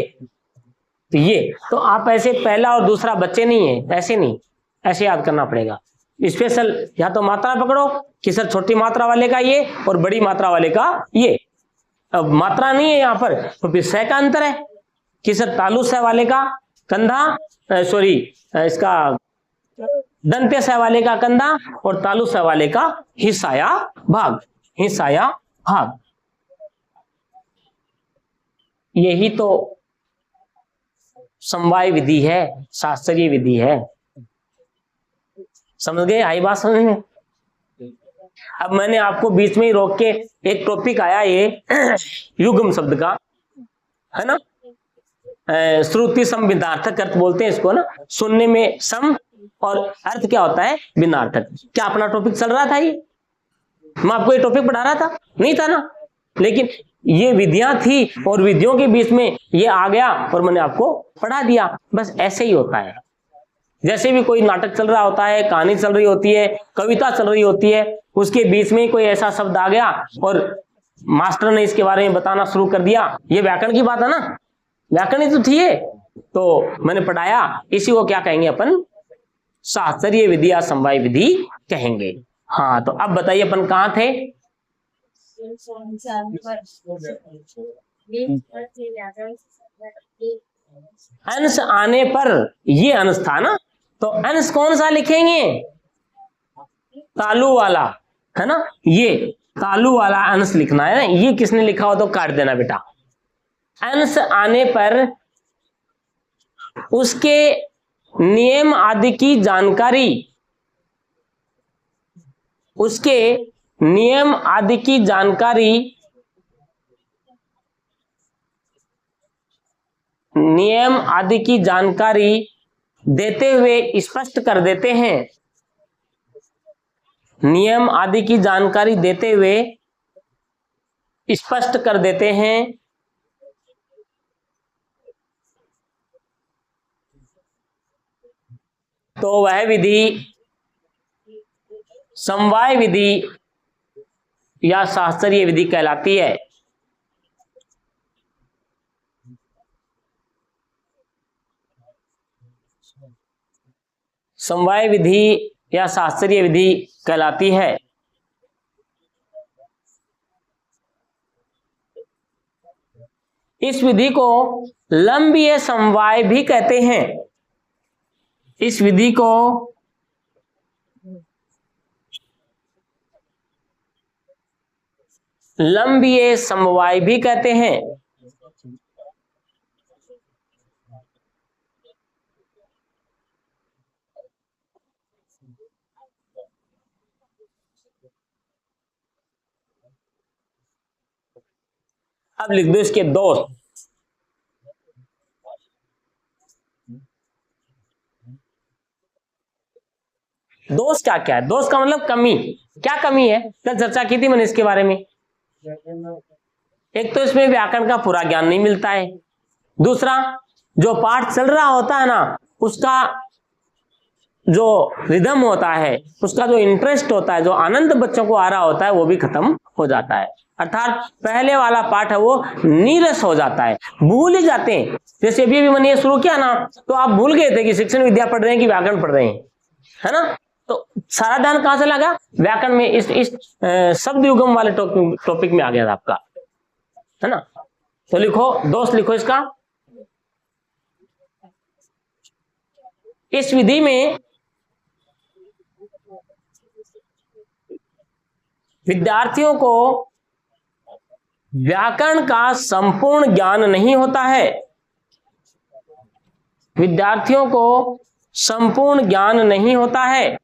तो ये तो आप ऐसे पहला और दूसरा बच्चे नहीं है, ऐसे नहीं, ऐसे याद करना पड़ेगा। स्पेशल या तो मात्रा पकड़ो कि सर छोटी मात्रा वाले का ये और बड़ी मात्रा वाले का ये। अब मात्रा नहीं है यहाँ पर तो फिर सह का अंतर है कि सर तालु सह वाले का कंधा, सॉरी इसका दंत्य सह वाले का कंधा और तालु सह वाले का हिस्सा या भाग, हिस्सा या भाग। यही तो समवाय विधि है, शास्त्रीय विधि है। समझ गए? आई बात समझ में? अब मैंने आपको बीच में ही रोक के एक टॉपिक आया ये युग्म शब्द का, है ना, श्रुति सम भिन्नार्थक अर्थ बोलते हैं इसको ना, सुनने में सम और अर्थ क्या होता है? भिन्नार्थक। क्या अपना टॉपिक चल रहा था ये? मैं आपको ये टॉपिक पढ़ा रहा था? नहीं था ना, लेकिन ये विधियां थी और विधियों के बीच में ये आ गया और मैंने आपको पढ़ा दिया। बस ऐसे ही होता है। जैसे भी कोई नाटक चल रहा होता है, कहानी चल रही होती है, कविता चल रही होती है, उसके बीच में कोई ऐसा शब्द आ गया और मास्टर ने इसके बारे में बताना शुरू कर दिया। ये व्याकरण की बात है ना, व्याकरण ही तो थी ये, तो मैंने पढ़ाया। इसी को क्या कहेंगे अपन? शास्त्रीय विधि या समवाय विधि कहेंगे। हाँ, तो अब बताइए अपन कहाँ थे? अंश आने पर, ये अंश था ना, तो अंश कौन सा लिखेंगे? तालु वाला, है ना, ये तालु वाला अंश लिखना है ना। ये किसने लिखा हो तो काट देना बेटा। अंश आने पर उसके नियम आदि की जानकारी, उसके नियम आदि की जानकारी, नियम आदि की जानकारी देते हुए स्पष्ट कर देते हैं, नियम आदि की जानकारी देते हुए स्पष्ट कर देते हैं। तो वह विधि समवाय विधि या शास्त्रीय विधि कहलाती है। समवाय विधि या शास्त्रीय विधि कहलाती है। इस विधि को लंबीय समवाय भी कहते हैं। इस विधि को लंबीय समवाय भी कहते हैं। अब लिख दो इसके दोष। दोष क्या क्या है? दोष का मतलब कमी। क्या कमी है? कल चर्चा की थी मैंने इसके बारे में। एक तो इसमें व्याकरण का पूरा ज्ञान नहीं मिलता है। दूसरा, जो पाठ चल रहा होता है ना, उसका जो रिदम होता है, उसका जो इंटरेस्ट होता है, जो आनंद बच्चों को आ रहा होता है, वो भी खत्म हो जाता है। अर्थात पहले वाला पाठ है वो नीरस हो जाता है, भूल ही जाते हैं। जैसे अभी मैंने ये शुरू किया ना, तो आप भूल गए थे कि शिक्षण विद्या पढ़ रहे हैं कि व्याकरण पढ़ रहे हैं, है ना। तो सारा ध्यान कहां से लगा? व्याकरण में, इस शब्द युगम वाले टॉपिक में आ गया था आपका, है ना। तो लिखो, दोष लिखो इसका। इस विधि में विद्यार्थियों को व्याकरण का संपूर्ण ज्ञान नहीं होता है। विद्यार्थियों को संपूर्ण ज्ञान नहीं होता है।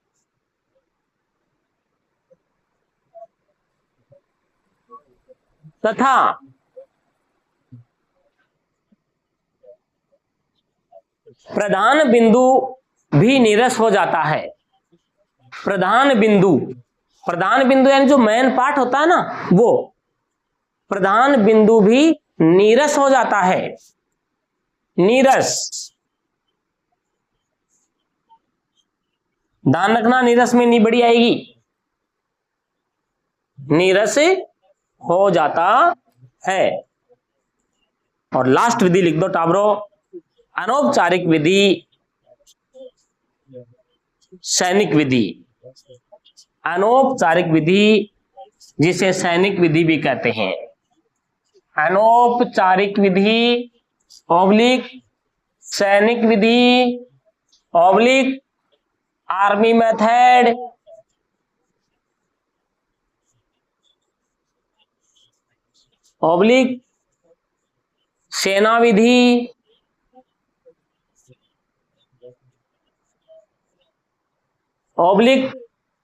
तथा प्रधान बिंदु भी नीरस हो जाता है। प्रधान बिंदु, प्रधान बिंदु यानी जो मेन पार्ट होता है ना, वो प्रधान बिंदु भी नीरस हो जाता है। नीरस, ध्यान रखना, नीरस में नहीं बड़ी आएगी, नीरस हो जाता है। और लास्ट विधि लिख दो टाबरो, अनौपचारिक विधि, सैनिक विधि। अनौपचारिक विधि जिसे सैनिक विधि भी कहते हैं। अनौपचारिक विधि ऑब्लिक सैनिक विधि ऑब्लिक आर्मी मेथड, ऑब्लिक सेना विधि, ऑब्लिक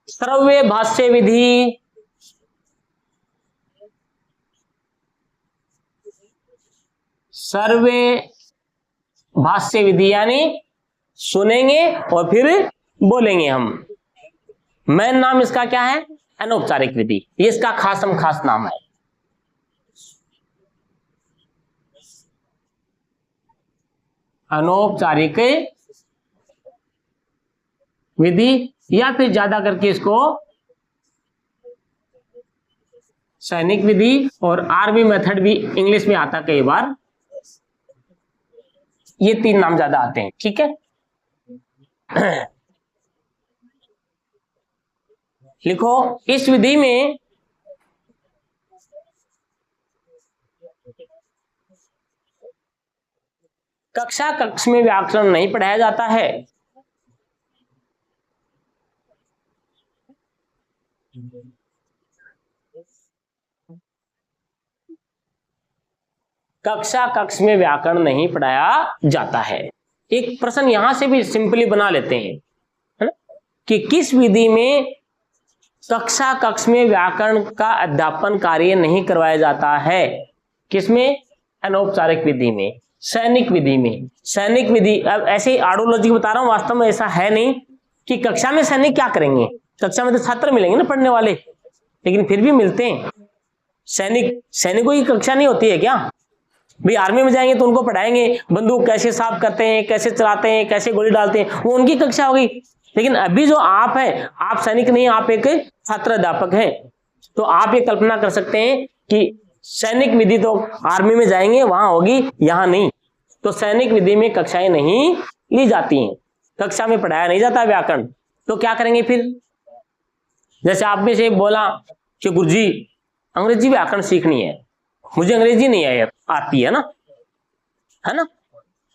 श्रव्य भाष्य विधि, सर्वे भाष्य विधि, यानी सुनेंगे और फिर बोलेंगे हम। मेन नाम इसका क्या है? अनौपचारिक विधि। ये इसका खासम खास नाम है। अनौपचारिक विधि, या फिर ज्यादा करके इसको सैनिक विधि और आर्मी मेथड भी इंग्लिश में आता कई बार। ये तीन नाम ज्यादा आते हैं, ठीक है। लिखो, इस विधि में कक्षा कक्ष में व्याकरण नहीं पढ़ाया जाता है। कक्षा कक्ष में व्याकरण नहीं पढ़ाया जाता है। एक प्रश्न यहां से भी सिंपली बना लेते हैं, है ना, कि किस विधि में कक्षा कक्ष में व्याकरण का अध्यापन कार्य नहीं करवाया जाता है? किसमें? अनौपचारिक विधि में, सैनिक विधि में। सैनिक विधि, अब ऐसे आइडियोलॉजी बता रहा हूं, वास्तव में ऐसा है नहीं कि कक्षा में सैनिक क्या करेंगे, कक्षा में तो छात्र मिलेंगे ना पढ़ने वाले, लेकिन फिर भी मिलते हैं। सैनिकों की कक्षा नहीं होती है क्या? भाई आर्मी में जाएंगे तो उनको पढ़ाएंगे बंदूक कैसे साफ करते हैं, कैसे चलाते हैं, कैसे गोली डालते हैं, वो उनकी कक्षा होगी। लेकिन अभी जो आप है, आप सैनिक नहीं, आप एक छात्र अध्यापक हैं। तो आप ये कल्पना कर सकते हैं कि सैनिक विधि तो आर्मी में जाएंगे वहां होगी, यहां नहीं। तो सैनिक विधि में कक्षाएं नहीं ली जाती हैं, कक्षा में पढ़ाया नहीं जाता व्याकरण। तो क्या करेंगे फिर? जैसे आप में से बोला कि गुरुजी अंग्रेजी व्याकरण सीखनी है, मुझे अंग्रेजी नहीं आती है ना,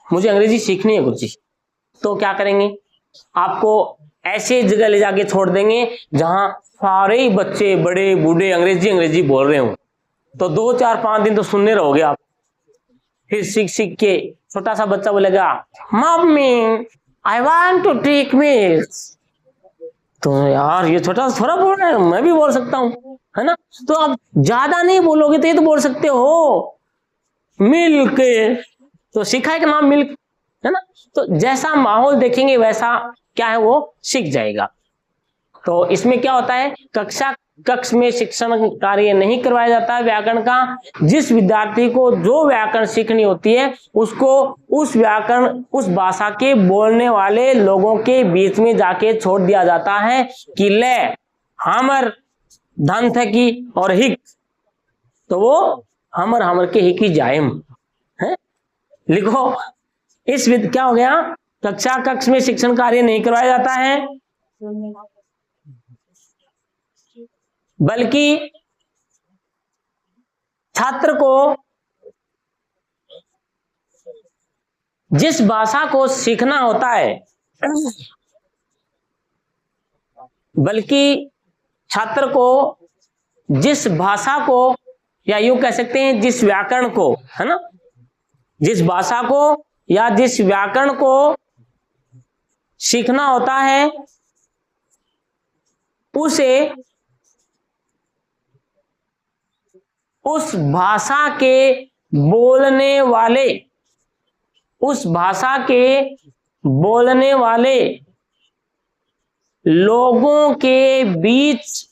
मुझे अंग्रेजी सीखनी है गुरुजी। तो क्या करेंगे? आपको ऐसे जगह ले जाके छोड़ देंगे जहां सारे ही बच्चे बड़े बूढ़े अंग्रेजी बोल रहे हो। तो 2 4 5 दिन तो सुनने रहोगे आप। फिर सीख के छोटा सा बच्चा बोलेगा mummy I want to take milk. तो यार ये छोटा सा थोड़ा बोल रहा है, मैं भी बोल सकता हूँ, है ना। तो आप ज्यादा नहीं बोलोगे तो ये तो बोल सकते हो मिल्क, तो सीखा है कि नाम मिल्क, है ना। तो जैसा माहौल देखेंगे वैसा क्या है वो सीख जाएगा। तो इसमें क्या होता है, कक्षा कक्ष में शिक्षण कार्य नहीं करवाया जाता है व्याकरण का। जिस विद्यार्थी को जो व्याकरण सीखनी होती है उसको उस व्याकरण, उस भाषा के बोलने वाले लोगों के बीच में जाके छोड़ दिया जाता है कि ले हमर धन थे की और हिक, तो वो हमर के हिकी जायम है। लिखो इस क्या हो गया, कक्षा कक्ष में शिक्षण कार्य नहीं करवाया जाता है, बल्कि छात्र को जिस भाषा को सीखना होता है, बल्कि छात्र को जिस भाषा को, या यूं कह सकते हैं जिस व्याकरण को, है ना, जिस भाषा को या जिस व्याकरण को सीखना होता है उसे उस भाषा के बोलने वाले, उस भाषा के बोलने वाले लोगों के बीच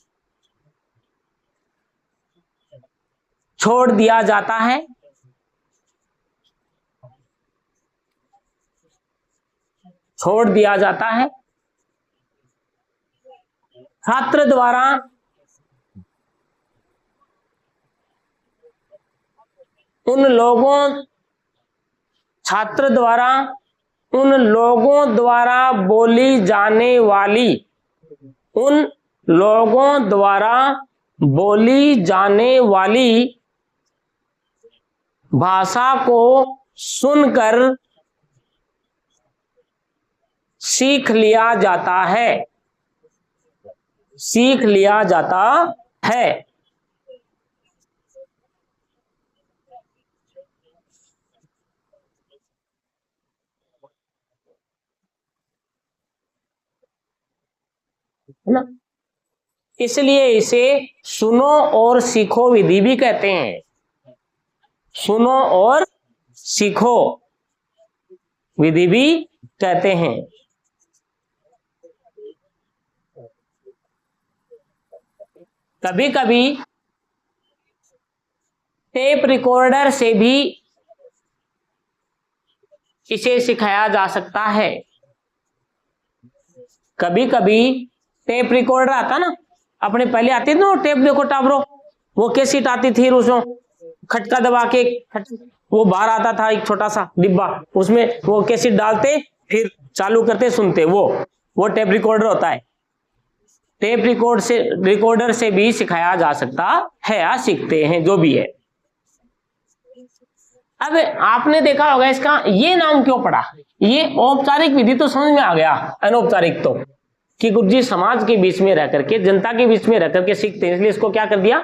छोड़ दिया जाता है। छोड़ दिया जाता है छात्र द्वारा उन लोगों, छात्र द्वारा उन लोगों द्वारा बोली जाने वाली, उन लोगों द्वारा बोली जाने वाली भाषा को सुनकर सीख लिया जाता है, सीख लिया जाता है। ना, इसलिए इसे सुनो और सीखो विधि भी कहते हैं। सुनो और सीखो विधि भी कहते हैं। कभी कभी टेप रिकॉर्डर से भी इसे सिखाया जा सकता है। कभी कभी टेप रिकॉर्डर आता ना, अपने पहले आती थी ना टेप, देखो टाबरो, वो कैसेट आती थी, उसमें खटका दबा के वो बाहर आता था एक छोटा सा डिब्बा, उसमें वो कैसेट डालते फिर चालू करते सुनते, वो टेप रिकॉर्डर होता है। टेप रिकॉर्डर से भी सिखाया जा सकता है या सीखते हैं, जो भी है। अब आपने देखा होगा इसका ये नाम क्यों पड़ा, ये औपचारिक विधि तो समझ में आ गया, अनौपचारिक तो कि गुरुजी समाज के बीच में रह करके, जनता के बीच में रह करके सीखते हैं, इसलिए इसको क्या कर दिया,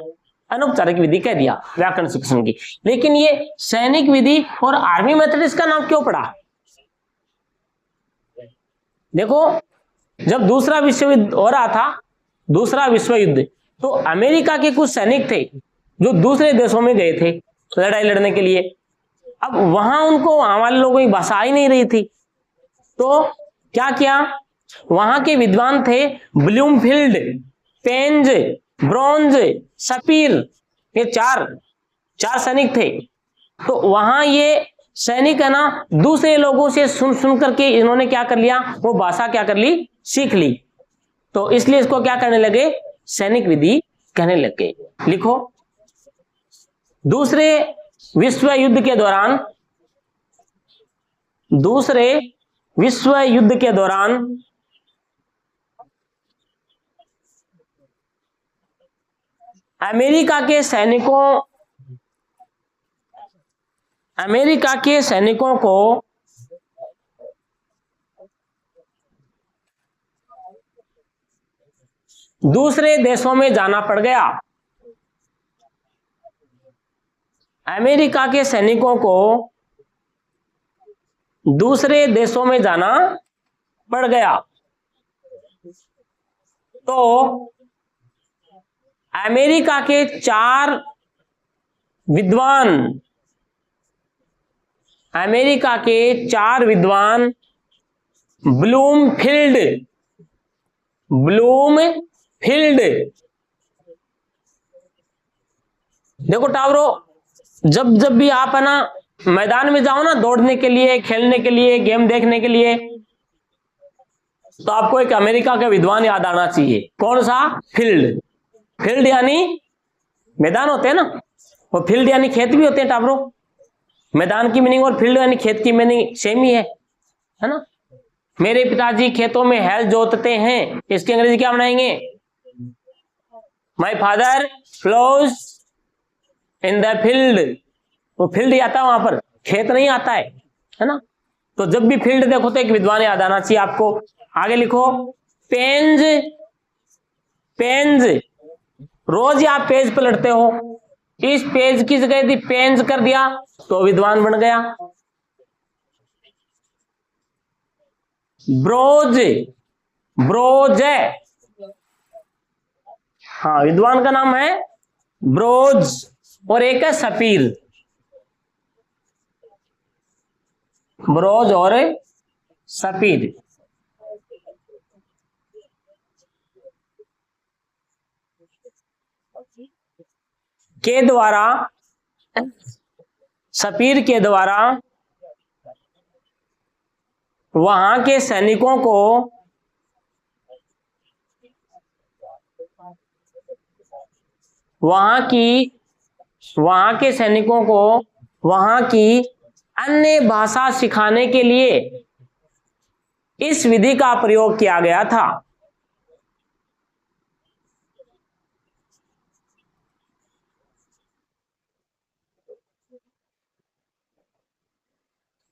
अनौपचारिक विधि कह दिया व्याकरण शिक्षण की। लेकिन ये सैनिक विधि और आर्मी मेथड इसका नाम क्यों पड़ा? देखो जब दूसरा विश्व युद्ध हो रहा था, दूसरा विश्व युद्ध, तो अमेरिका के कुछ सैनिक थे जो दूसरे देशों में गए थे लड़ाई लड़ने के लिए। अब वहां उनको हमारे लोगों की भाषा ही नहीं रही थी, तो क्या किया, वहां के विद्वान थे ब्लूमफील्ड, पेंज, ब्रॉन्ज, सपीर, ये चार सैनिक थे। तो वहां ये सैनिक है ना दूसरे लोगों से सुन करके इन्होंने क्या कर लिया, वो भाषा क्या कर ली, सीख ली। तो इसलिए इसको क्या करने लगे, सैनिक विधि कहने लगे। लिखो, दूसरे विश्व युद्ध के दौरान, दूसरे विश्व युद्ध के दौरान अमेरिका के सैनिकों को दूसरे देशों में जाना पड़ गया। अमेरिका के सैनिकों को दूसरे देशों में जाना पड़ गया। तो अमेरिका के चार विद्वान ब्लूमफील्ड, देखो टावरो, जब भी आप है ना मैदान में जाओ ना दौड़ने के लिए, खेलने के लिए, गेम देखने के लिए, तो आपको एक अमेरिका का विद्वान याद आना चाहिए। कौन सा? फील्ड यानी मैदान होते हैं ना, और फील्ड यानी खेत भी होते हैं टावरो। मैदान की मीनिंग और फील्ड यानी खेत की मीनिंग सेम ही है ना। मेरे पिताजी खेतों में हल जोतते हैं, इसकी अंग्रेजी क्या बनाएंगे? My father ploughs in the field. वो फील्ड आता है, वहां पर खेत नहीं आता है ना। तो जब भी फील्ड देखो तो एक विद्वान याद आना चाहिए आपको। आगे लिखो, पेंज, रोज आप पेज पलटते हो, इस पेज की जगह यदि पेंज कर दिया तो विद्वान बन गया। ब्रोज है, हाँ विद्वान का नाम है ब्रोज, और एक है सपीर। ब्रोज और सपीर के द्वारा, सपीर के द्वारा वहां के सैनिकों को वहां की अन्य भाषा सिखाने के लिए इस विधि का प्रयोग किया गया था।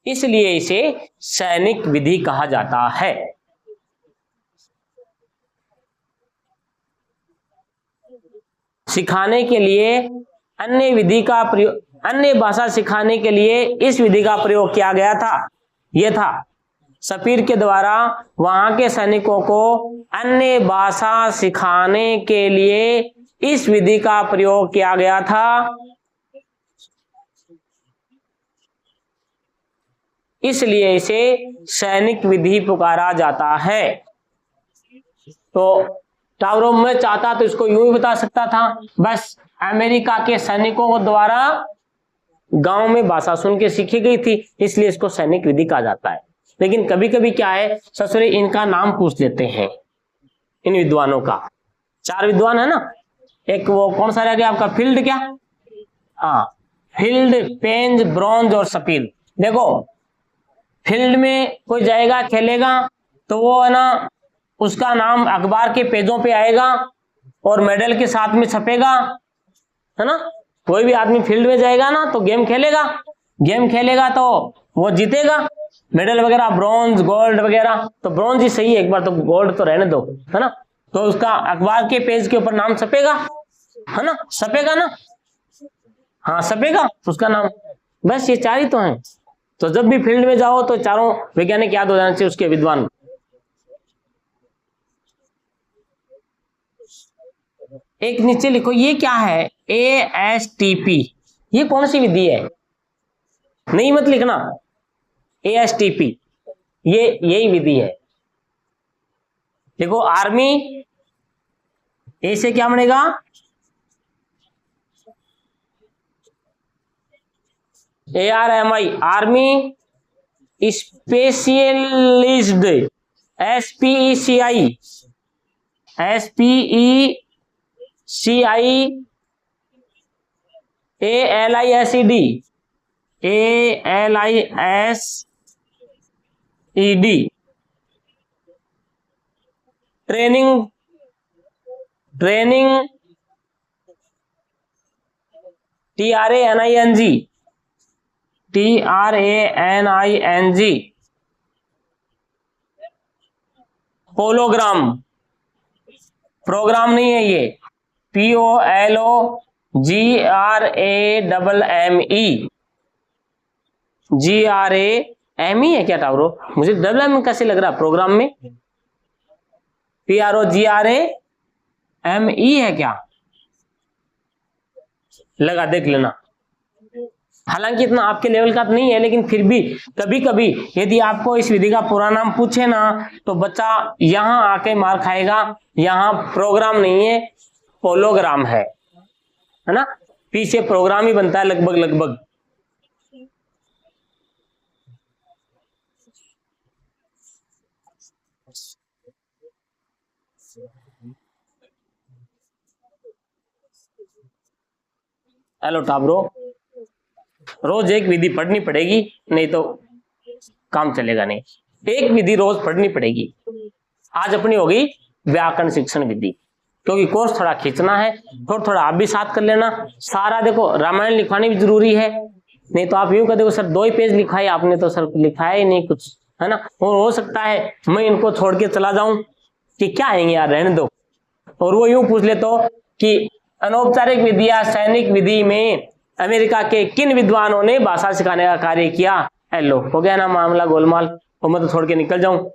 इसलिए इसे सैनिक विधि कहा जाता है। सिखाने के लिए अन्य भाषा सिखाने के लिए इस विधि का प्रयोग किया गया था। यह था, सपीर के द्वारा वहां के सैनिकों को अन्य भाषा सिखाने के लिए इस विधि का प्रयोग किया गया था। इसलिए इसे सैनिक विधि पुकारा जाता है। तो टावरों में चाहता तो इसको यूं ही बता सकता था, बस अमेरिका के सैनिकों द्वारा गांव में भाषा सुन के सीखी गई थी, इसलिए इसको सैनिक विधि कहा जाता है। लेकिन कभी कभी क्या है, ससुरे इनका नाम पूछ लेते हैं इन विद्वानों का। चार विद्वान है ना, एक वो कौन सा रह गया आपका, फील्ड, क्या, हाँ फील्ड, पेंज, ब्रॉन्ज और सपीर। देखो फील्ड में कोई जाएगा खेलेगा तो वो है ना उसका नाम अखबार के पेजों पे आएगा और मेडल के साथ में छपेगा, है ना। कोई भी आदमी फील्ड में जाएगा ना तो गेम खेलेगा, गेम खेलेगा तो वो जीतेगा, मेडल वगैरह ब्रॉन्ज गोल्ड वगैरह, तो ब्रॉन्ज ही सही है, एक बार तो गोल्ड तो रहने दो, है ना। तो उसका अखबार के पेज के ऊपर नाम छपेगा, है ना, छपेगा ना, हाँ छपेगा उसका नाम। बस ये चार ही तो हैं। तो जब भी फील्ड में जाओ तो चारों वैज्ञानिक याद हो जाने चाहिए उसके विद्वान। एक नीचे लिखो, ये क्या है, ASTP, ये कौन सी विधि है, नहीं मत लिखना, ASTP ये यही विधि है। देखो आर्मी, ए से क्या बनेगा, ARMI, army specialised, SPECI, SPECI, ALISED, ALISED, training TRANING, पोलोग्राम, प्रोग्राम नहीं है ये, POLOGRAMME, GRAME है क्या टावरो, मुझे डबल एम कैसे लग रहा प्रोग्राम में, PROGRAME है क्या, लगा देख लेना। हालांकि इतना आपके लेवल का तो नहीं है, लेकिन फिर भी कभी कभी यदि आपको इस विधि का पूरा नाम पूछे ना, तो बच्चा यहां आके मार खाएगा, यहां प्रोग्राम नहीं है पोलोग्राम है ना, पी से प्रोग्राम ही बनता है लगभग लगभग। हेलो टाबरो, रोज एक विधि पढ़नी पड़ेगी, नहीं तो काम चलेगा नहीं, एक विधि रोज पढ़नी पड़ेगी। आज अपनी होगी व्याकरण शिक्षण विधि, क्योंकि कोर्स थोड़ा खींचना है, थोड़ा थोड़ा आप भी साथ कर लेना। सारा देखो रामायण लिखवानी भी जरूरी है, नहीं तो आप यूं कर देखो सर 2 ही पेज लिखाए आपने, तो सर लिखाया ही नहीं कुछ, है ना। और हो सकता है मैं इनको छोड़ के चला जाऊं कि क्या आएंगे यार रहने दो, और वो यूं पूछ ले तो कि अनौपचारिक विधि या सैनिक विधि में अमेरिका के किन विद्वानों ने भाषा सिखाने का कार्य किया। हेलो हो गया ना मामला गोलमाल, और मैं तो छोड़ के निकल जाऊं।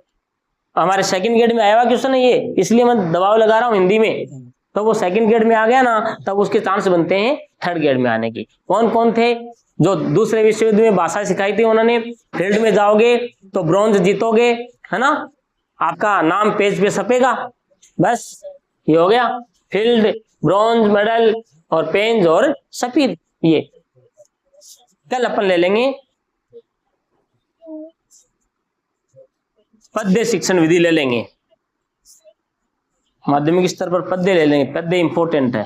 हमारे सेकंड ग्रेड में आया हुआ क्वेश्चन है ये, इसलिए मैं दबाव लगा रहा हूं हिंदी में, तो वो सेकंड ग्रेड में आ गया ना, तब उसके चांस बनते हैं थर्ड ग्रेड में आने की। कौन कौन थे जो दूसरे विश्वविद्यालय में भाषा सिखाई थी उन्होंने, फील्ड में जाओगे तो ब्रॉन्ज जीतोगे, है ना, आपका नाम पेज पे छपेगा। बस ये हो गया, फील्ड, ब्रॉन्ज मेडल और पेंज और सफीद। ये कल अपन ले लेंगे पद्य शिक्षण विधि ले लेंगे, माध्यमिक स्तर पर पद्य ले लेंगे, पद्य इंपॉर्टेंट है।